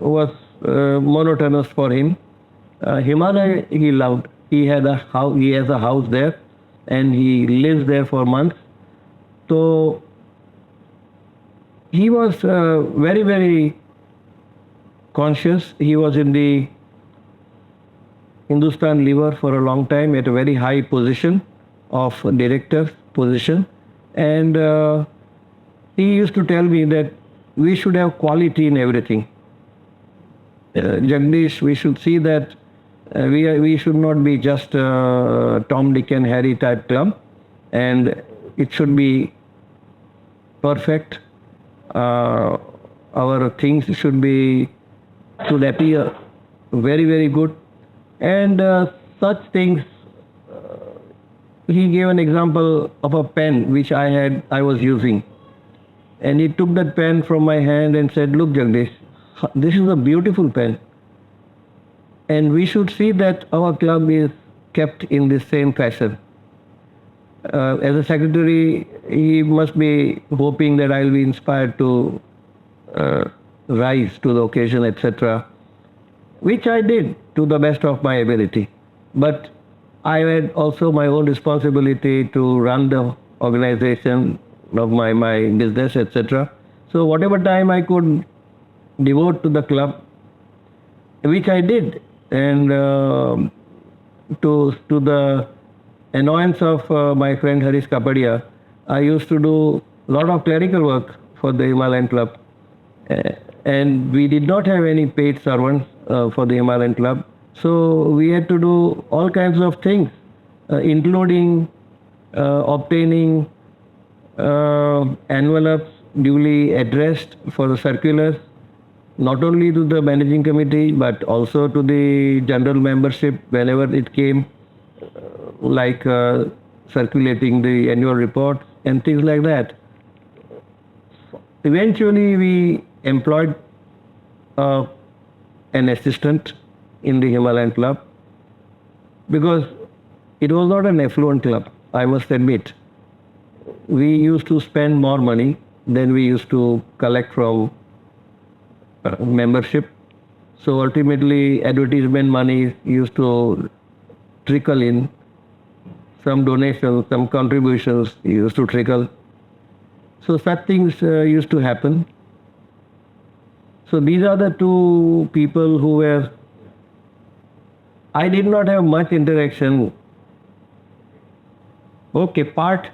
was monotonous for him. Himalaya he loved. He has a house there, and he lives there for months. So he was very, very conscious. He was in the Hindustan Lever for a long time at a very high position of director position, and he used to tell me that we should have quality in everything. Jagdish, we should see that we should not be just Tom, Dick and Harry type club, and it should be perfect. Our things should appear very, very good, and such things. He gave an example of a pen which I was using, and he took that pen from my hand and said, "Look, Jagdish, this is a beautiful pen, and we should see that our club is kept in the same fashion." As a secretary, he must be hoping that I'll be inspired to rise to the occasion, etc., which I did to the best of my ability. But I had also my own responsibility to run the organization of my business, etc. So whatever time I could devote to the club, which I did, and to the annoyance of my friend Harish Kapadia, I used to do a lot of clerical work for the Himalayan Club. and we did not have any paid servants for the Himalayan Club. So we had to do all kinds of things, including obtaining envelopes duly addressed for the circulars, not only to the managing committee but also to the general membership whenever it came, like circulating the annual report and things like that. Eventually, we employed an assistant in the Himalayan Club because it was not an affluent club, I must admit. We used to spend more money than we used to collect from membership. So ultimately, advertisement money used to trickle in, some donations, some contributions used to trickle. So such things used to happen. So these are the two people who were, I did not have much interaction. Okay, part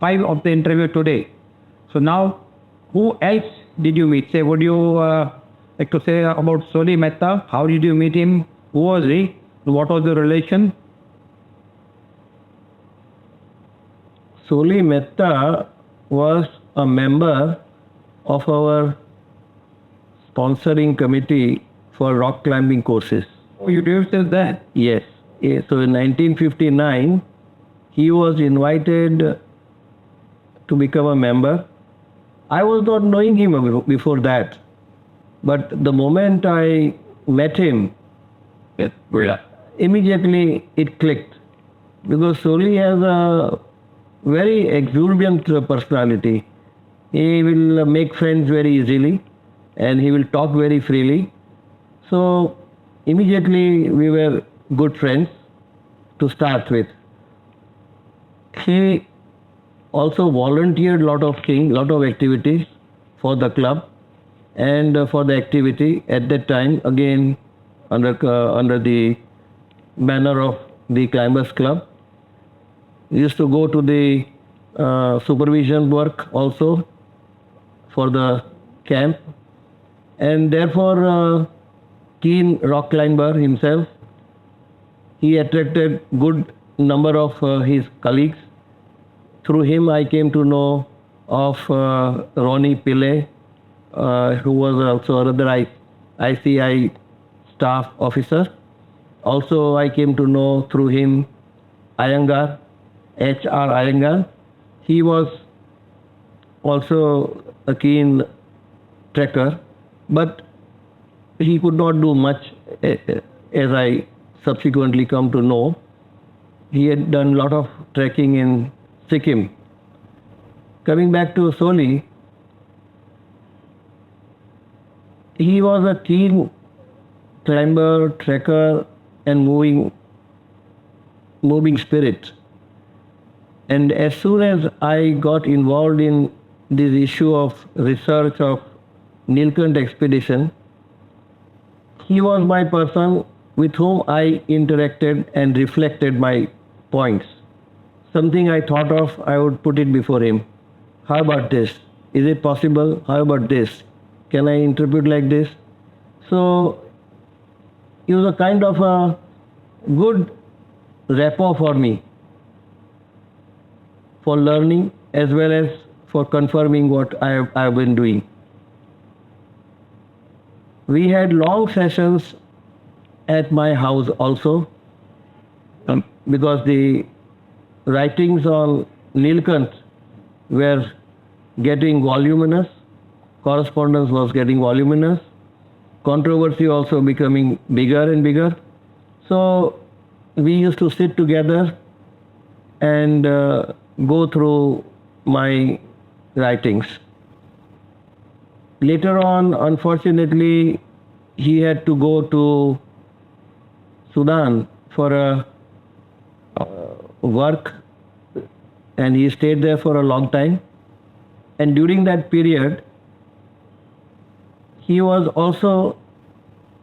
5 of the interview today. So now, who else did you meet? Say, would you like to say about Soli Mehta? How did you meet him? Who was he? What was the relation? Soli Mehta was a member of our sponsoring committee for rock climbing courses. Oh, you did say that? Yes. So in 1959, he was invited to become a member. I was not knowing him before that. But the moment I met him, immediately it clicked. Because Soli has a very exuberant personality. He will make friends very easily and he will talk very freely. So immediately we were good friends to start with. He also volunteered lot of things, lot of activities for the club and for the activity at that time, again under the banner of the Climbers Club. We used to go to the supervision work also for the camp, and therefore keen rock climber himself. He attracted good number of his colleagues. Through him I came to know of Ronnie Pillay, who was also another ICI staff officer. Also I came to know through him Iyengar, H.R. Iyengar. He was also a keen trekker, but he could not do much, as I subsequently come to know. He had done a lot of trekking in Sikkim. Coming back to Soli, he was a keen climber, trekker and moving spirit. And as soon as I got involved in this issue of research of Nilkant expedition, he was my person with whom I interacted and reflected my points. Something I thought of, I would put it before him. How about this? Is it possible? How about this? Can I interpret like this? So it was a kind of a good rapport for me, for learning as well as for confirming what I have been doing. We had long sessions at my house also, because the writings on Nilkant were getting voluminous, correspondence was getting voluminous, controversy also becoming bigger and bigger. So we used to sit together and go through my writings. Later on, unfortunately, he had to go to Sudan for a work, and he stayed there for a long time. And during that period, he was also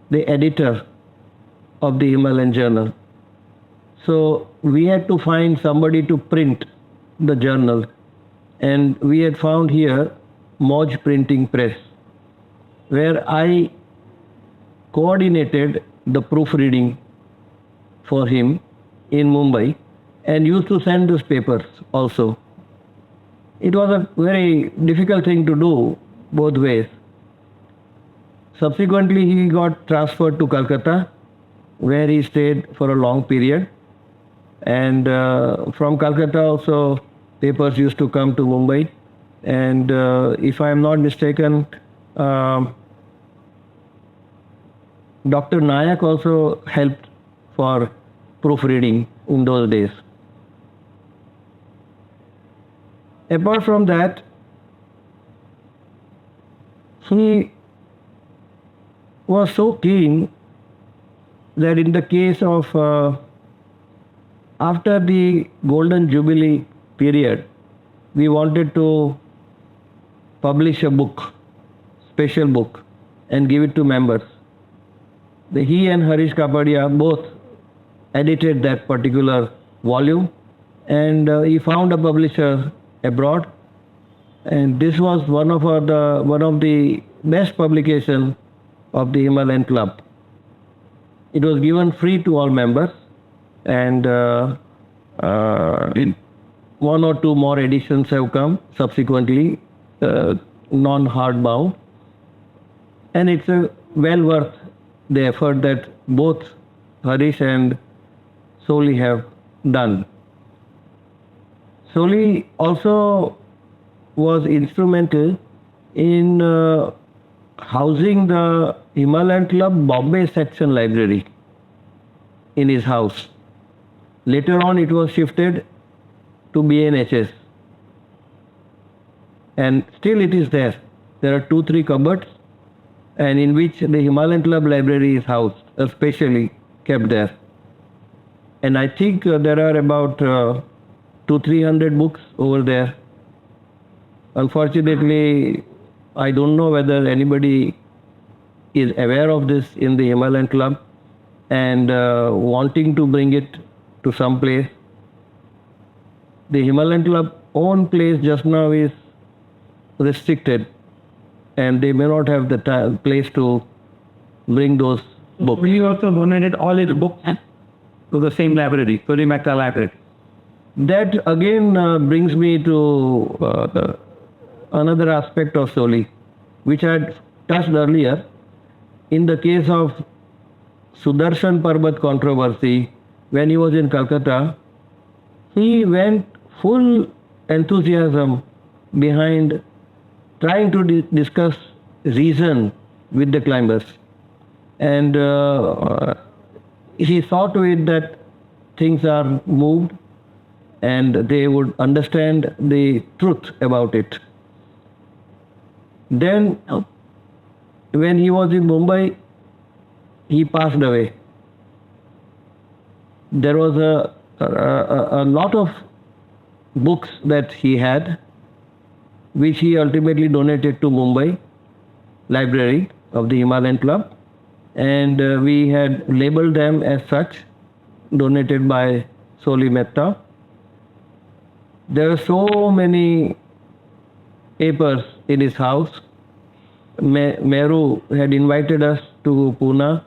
the editor of the Himalayan Journal. So we had to find somebody to print the journal, and we had found here Moj Printing Press. where I coordinated the proofreading for him in Mumbai and used to send these papers also. It was a very difficult thing to do both ways. Subsequently, he got transferred to Calcutta, where he stayed for a long period. And from Calcutta also, papers used to come to Mumbai. And if I am not mistaken, Dr. Nayak also helped for proofreading in those days. Apart from that, he was so keen that in the case of after the Golden Jubilee period, we wanted to publish a book, special book, and give it to members. He and Harish Kapadia both edited that particular volume, and he found a publisher abroad, and this was one of the best publication of the Himalayan Club. It was given free to all members, and one or two more editions have come subsequently, non-hardbound, and it's well worth the effort that both Harish and Soli have done. Soli also was instrumental in housing the Himalayan Club Bombay section library in his house. Later on, it was shifted to BNHS, and still it is there. There are 2-3 cupboards, and in which the Himalayan Club Library is housed, especially kept there. And I think there are about 200-300 books over there. Unfortunately, I don't know whether anybody is aware of this in the Himalayan Club and wanting to bring it to some place. The Himalayan Club own place just now is restricted, and they may not have the place to bring those books. We also donated all his books to the same library, to the Mecca Library. That again brings me to another aspect of Soli, which I had touched earlier. In the case of Sudarshan Parbat controversy, when he was in Calcutta, he went full enthusiasm behind trying to discuss reason with the climbers. And he saw to it that things are moved and they would understand the truth about it. Then, when he was in Mumbai, he passed away. There was a lot of books that he had, which he ultimately donated to Mumbai Library of the Himalayan Club, and we had labeled them as such, donated by Soli Mehta. There are so many papers in his house. Meru had invited us to Pune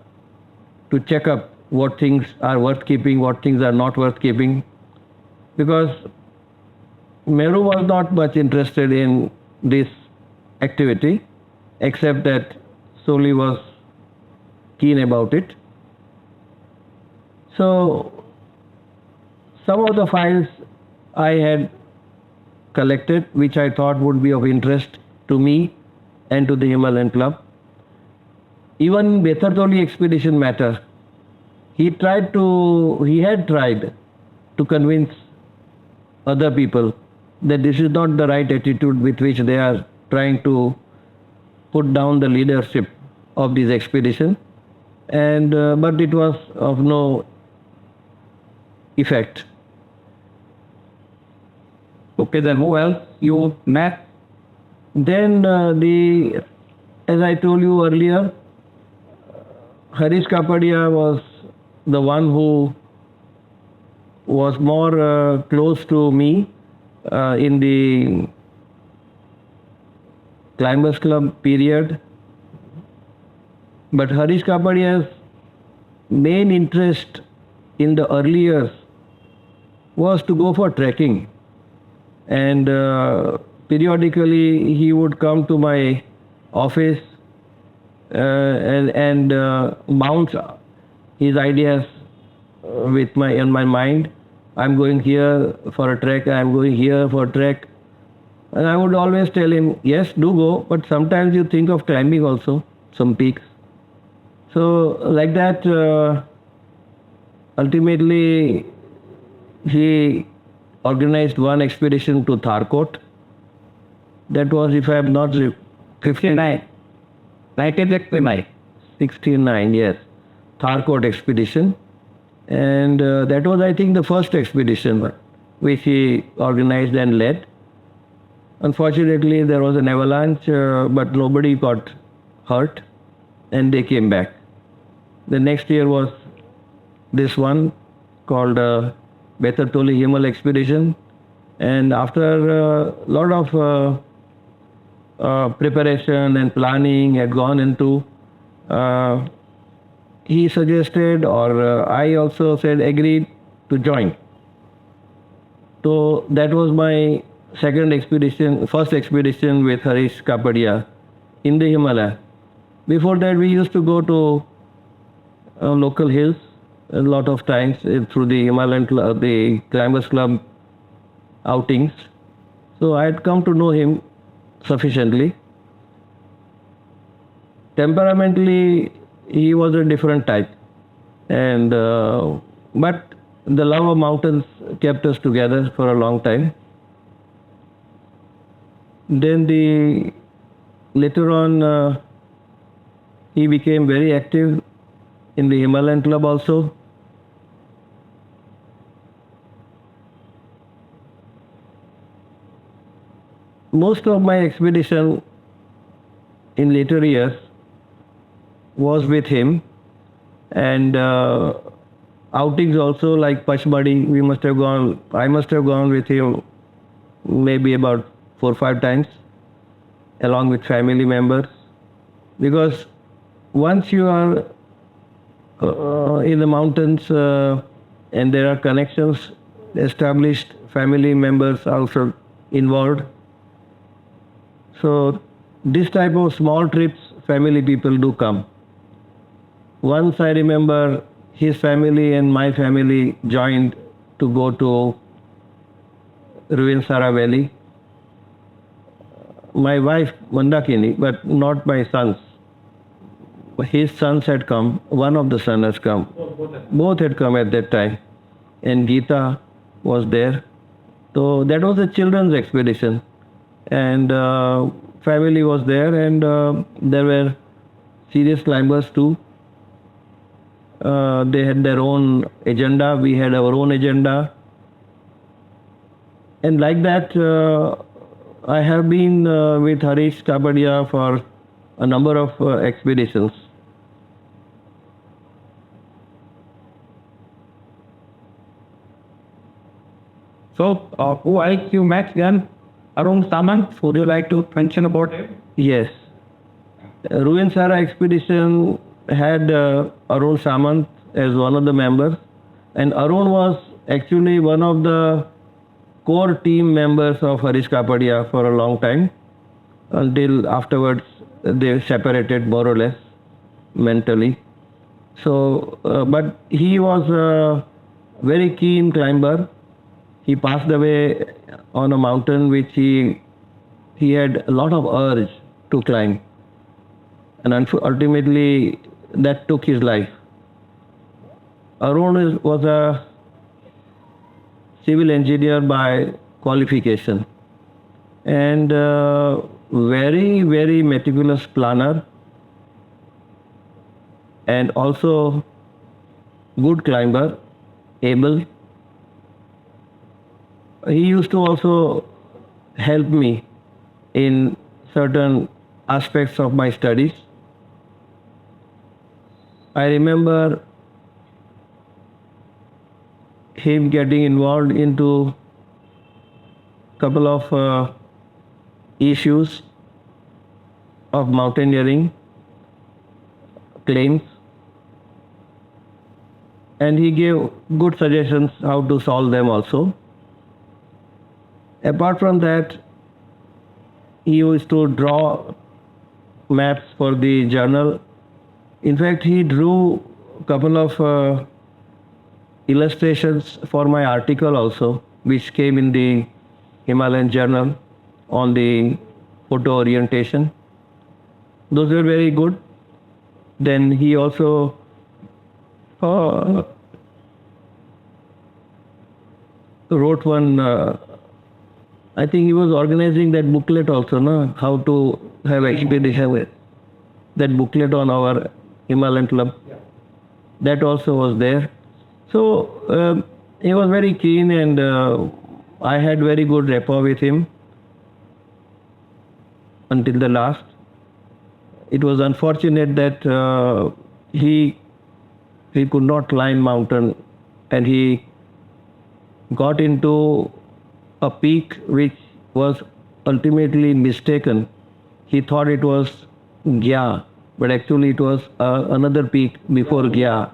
to check up what things are worth keeping, what things are not worth keeping, because Meru was not much interested in this activity, except that Soli was keen about it. So some of the files I had collected, which I thought would be of interest to me and to the Himalayan Club. Even Bethartoli expedition matter, he had tried to convince other people that this is not the right attitude with which they are trying to put down the leadership of this expedition, and but it was of no effect. Okay, then who else you met? Then as I told you earlier, Harish Kapadia was the one who was more close to me in the Climbers Club period. But Harish Kapadia's main interest in the early years was to go for trekking. And periodically he would come to my office and bounce his ideas with my in my mind. I'm going here for a trek. I'm going here for a trek, and I would always tell him, yes, do go, but sometimes you think of climbing also some peaks. So like that, ultimately he organized one expedition to Tharkot. That was, if I am not 59. 1969. 69, yes, Tharkot expedition. And that was, I think, the first expedition which he organized and led. Unfortunately, there was an avalanche, but nobody got hurt and they came back. The next year was this one called Betartoli Himal expedition. And after a lot of preparation and planning had gone into, he suggested, or I also said, agreed to join. So that was my first expedition with Harish Kapadia in the Himalaya. Before that, we used to go to local hills a lot of times through the the Climbers Club outings. So I had come to know him sufficiently. Temperamentally, he was a different type, and but the love of mountains kept us together for a long time. Then later on, he became very active in the Himalayan Club also. Most of my expedition in later years was with him, and outings also like Pachmadi, I must have gone with him maybe about 4 or 5 times along with family members, because once you are in the mountains and there are connections established, family members also involved. So this type of small trips, family people do come. Once I remember his family and my family joined to go to Ruinsara Valley. My wife Mandakini, but not my sons. His sons had come, one of the sons has come. Both had come at that time. And Geeta was there. So that was a children's expedition. And family was there, and there were serious climbers too. They had their own agenda, we had our own agenda. And like that, I have been with Harish Kapadia for a number of expeditions. So, who else you met then? Arun Samant, would you like to mention about him? Yes. Ruinsara expedition had Arun Samant as one of the members, and Arun was actually one of the core team members of Harish Kapadia for a long time, until afterwards they separated more or less mentally. So, but he was a very keen climber. He passed away on a mountain which he had a lot of urge to climb, and ultimately that took his life. Arun was a civil engineer by qualification, and very, very meticulous planner, and also good climber, able. He used to also help me in certain aspects of my studies. I remember him getting involved into a couple of issues of mountaineering, claims, and he gave good suggestions how to solve them also. Apart from that, he used to draw maps for the journal. In fact, he drew a couple of illustrations for my article also, which came in the Himalayan Journal on the photo orientation. Those were very good. Then he also wrote one, I think he was organizing that booklet also, no? How to have expedition with that booklet on our Himalayan Club. That also was there. So he was very keen, and I had very good rapport with him until the last. It was unfortunate that he could not climb mountain, and he got into a peak which was ultimately mistaken. He thought it was Gya, but actually it was another peak before Gya,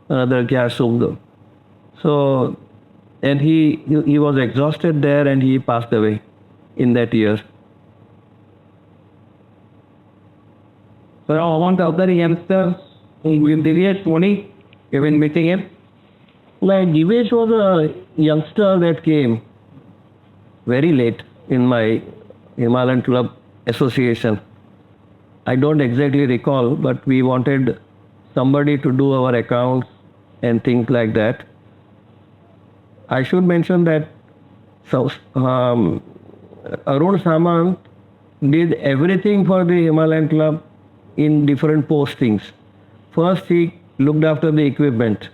another Gya Sungdo. So, and he was exhausted there, and he passed away in that year. So among the other youngsters with Divyej, Tony, you've been meeting him? Like Divesh was a youngster that came very late in my Himalayan Club association. I don't exactly recall, but we wanted somebody to do our accounts and things like that. I should mention that Arun Samant did everything for the Himalayan Club in different postings. First, he looked after the equipment.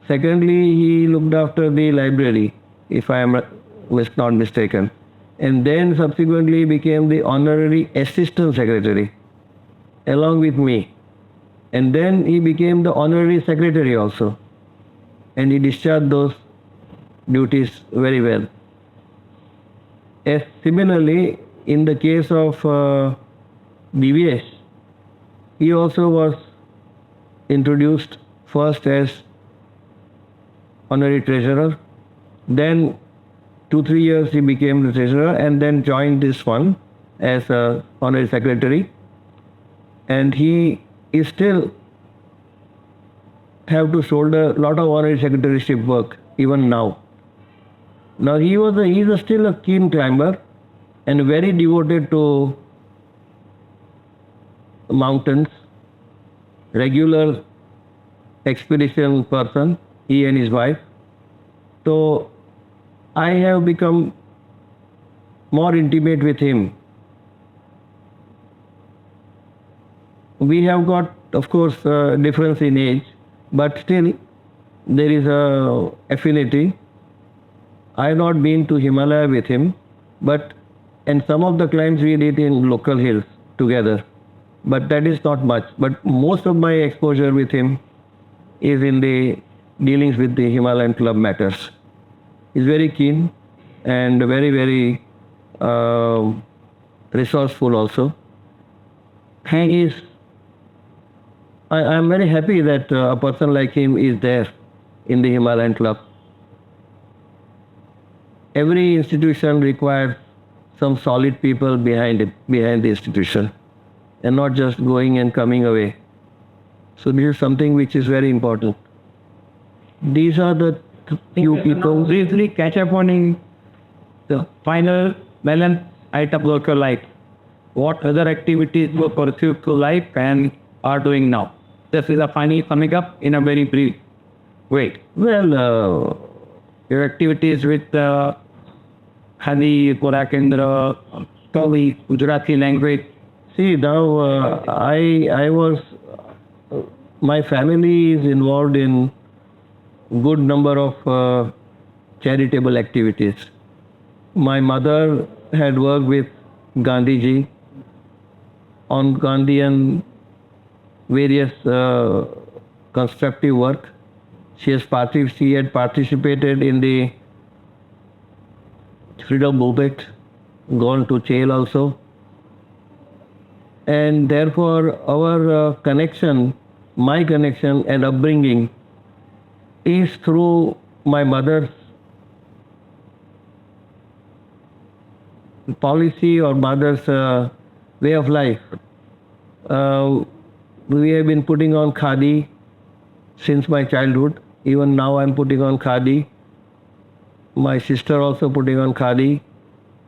Secondly, he looked after the library, if I am not mistaken. And then subsequently became the honorary assistant secretary, along with me. And then he became the honorary secretary also. And he discharged those duties very well. As similarly, in the case of Divyesh, he also was introduced first as honorary treasurer. Then 2-3 years he became the treasurer, and then joined this one as a honorary secretary. And he is still have to shoulder a lot of honorary secretaryship work even now. Now he is still a keen climber and very devoted to mountains, regular expedition person, he and his wife. So I have become more intimate with him. We have got, of course, difference in age, but still there is a affinity. I have not been to Himalaya with him, and some of the climbs we did in local hills together, but that is not much. But most of my exposure with him is in the dealings with the Himalayan Club matters. He's very keen and very, very resourceful also. I am very happy that a person like him is there in the Himalayan Club. Every institution requires some solid people behind it, behind the institution, and not just going and coming away. So this is something which is very important. These are the few people. Briefly catch up on the final balance item of your life. What other activities you pursue to life and are doing now? This is a final coming up in a very brief way. Well, Your activities with Hani, Korakendra, Kali, Gujarati language. see now I was my family is involved in good number of charitable activities. My mother had worked with Gandhiji on Gandhian various constructive work. She had participated in the freedom movement, gone to jail also. and therefore our connection, my connection and upbringing is through my mother's policy or mother's way of life. Uh, we have been putting on khadi since my childhood. Even now I'm putting on khadi. My sister also putting on khadi.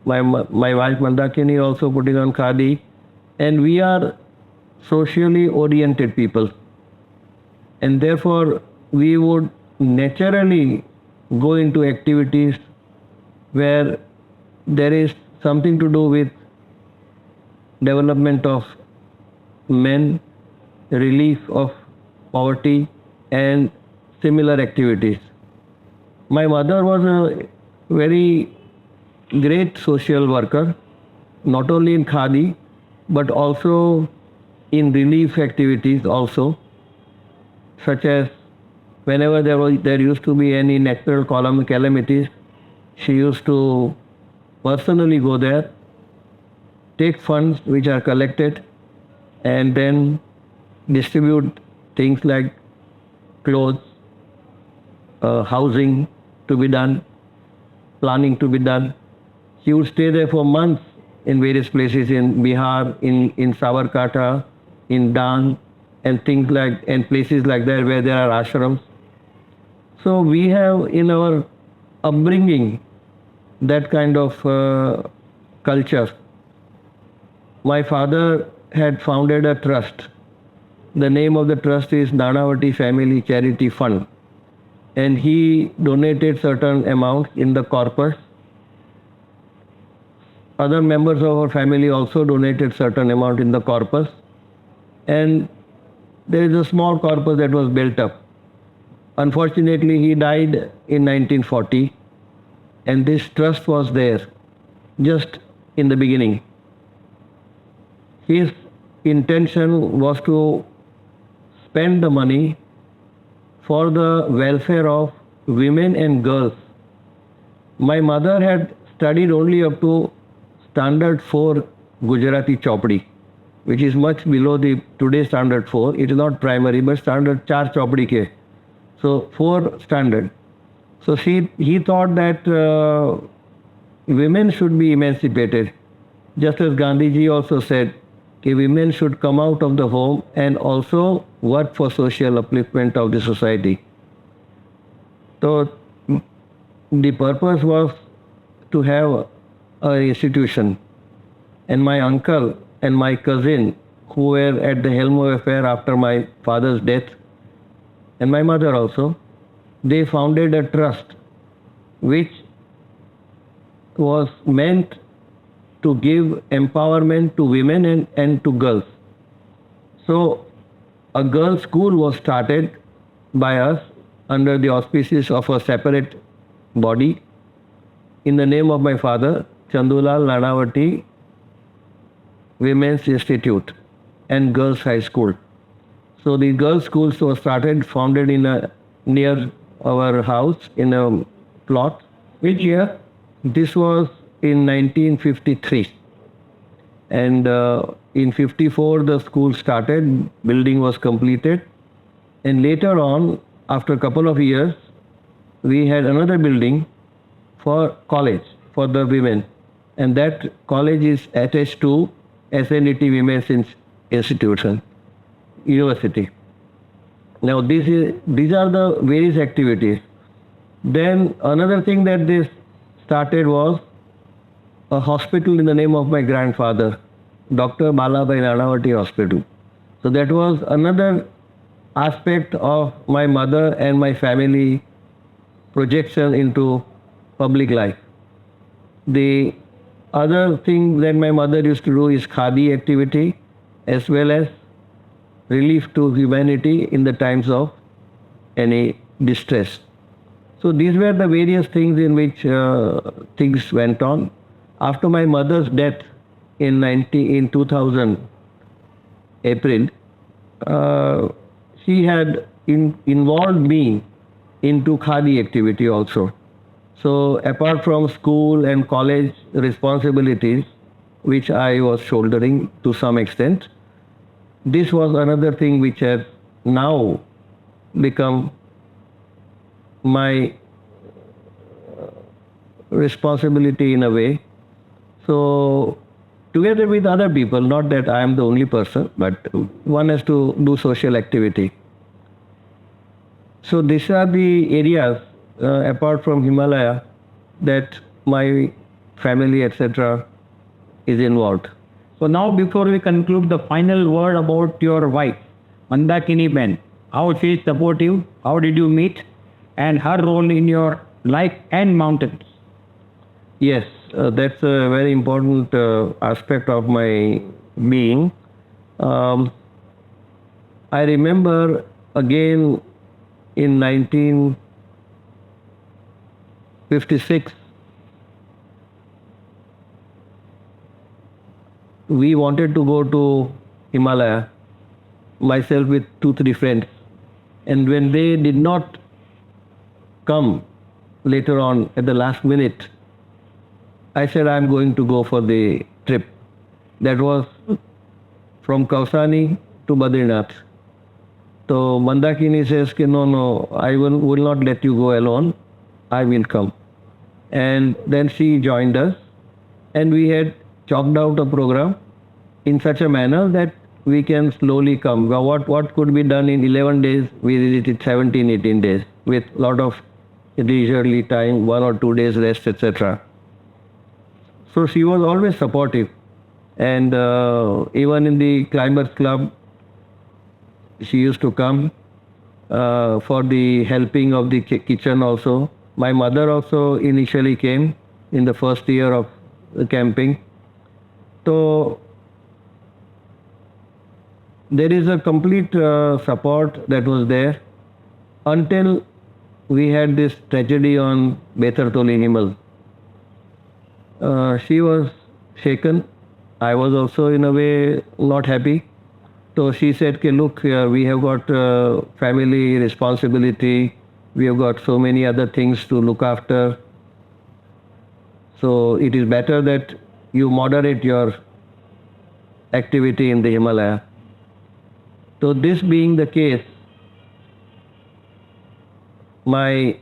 My wife Mandakini also putting on khadi. And we are socially oriented people. And therefore we would naturally go into activities where there is something to do with development of men, relief of poverty and similar activities. My mother was a very great social worker, not only in khadi but also in relief activities also, such as whenever there used to be any natural calamities, she used to personally go there, take funds which are collected, and then distribute things like clothes, housing to be done, planning to be done. She would stay there for months in various places in Bihar, in Sabarkata, in Dan, and places like that where there are ashrams. So we have in our upbringing that kind of culture. My father had founded a trust. The name of the trust is Nanavati Family Charity Fund, and he donated certain amounts in the corpus. Other members of our family also donated certain amount in the corpus, and there is a small corpus that was built up. Unfortunately, he died in 1940, and this trust was there just in the beginning. His intention was to spend the money for the welfare of women and girls. My mother had studied only up to standard 4 Gujarati Chopdi, which is much below the today's standard 4. It is not primary, but standard 4 Chopdi ke. So 4 standard. So he thought that women should be emancipated. Just as Gandhiji also said, that women should come out of the home and also work for social upliftment of the society. So the purpose was to have an institution. And my uncle and my cousin, who were at the helm of affair after my father's death, and my mother also, they founded a trust which was meant to give empowerment to women and to girls. So a girls' school was started by us under the auspices of a separate body in the name of my father, Chandulal Nanavati Women's Institute and Girls' High School. So the girls' schools was founded near our house in a plot. Which year? This was in 1953. And in 54 the school started, building was completed. And later on, after a couple of years, we had another building for college for the women. And that college is attached to SNET Women's Institution, University. Now these are the various activities. Then another thing that this started was a hospital in the name of my grandfather, Dr. Balabai Nanavati Hospital. So that was another aspect of my mother and my family projection into public life. The other thing that my mother used to do is khadi activity as well as relief to humanity in the times of any distress. So these were the various things in which things went on. After my mother's death in 2000 April, she had involved me into khadi activity also. So apart from school and college responsibilities, which I was shouldering to some extent. This was another thing which has now become my responsibility in a way. So, together with other people, not that I am the only person, but one has to do social activity. So, these are the areas apart from Himalaya that my family, etc., is involved. So now before we conclude, the final word about your wife, Mandakini Ben. How she is supportive, how did you meet, and her role in your life and mountains. Yes, that's a very important aspect of my being. Um, I remember again in 1956, we wanted to go to Himalaya, myself with 2-3 friends. And when they did not come later on at the last minute, I said I'm going to go for the trip. That was from Kausani to Badrinath. So Mandakini says, no, I will not let you go alone. I will come. And then she joined us, and we had chalked out a program in such a manner that we can slowly come. Now, what could be done in 11 days, we did it 17, 18 days with a lot of leisurely time, 1 or 2 days rest, etc. So she was always supportive, and even in the Climbers Club, she used to come for the helping of the kitchen also. My mother also initially came in the first year of camping. So there is a complete support that was there until we had this tragedy on Betartoli Himal. She was shaken. I was also in a way not happy. So she said, look, we have got family responsibility. We have got so many other things to look after. So it is better that you moderate your activity in the Himalaya. So this being the case, my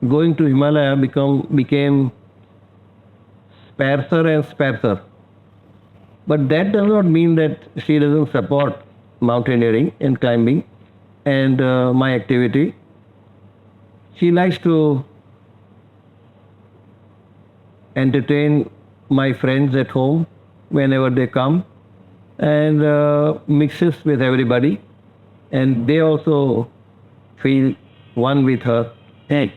going to Himalaya became sparser and sparser. But that does not mean that she doesn't support mountaineering and climbing and my activity. She likes to entertain my friends at home whenever they come, and mixes with everybody, and they also feel one with her. Hey,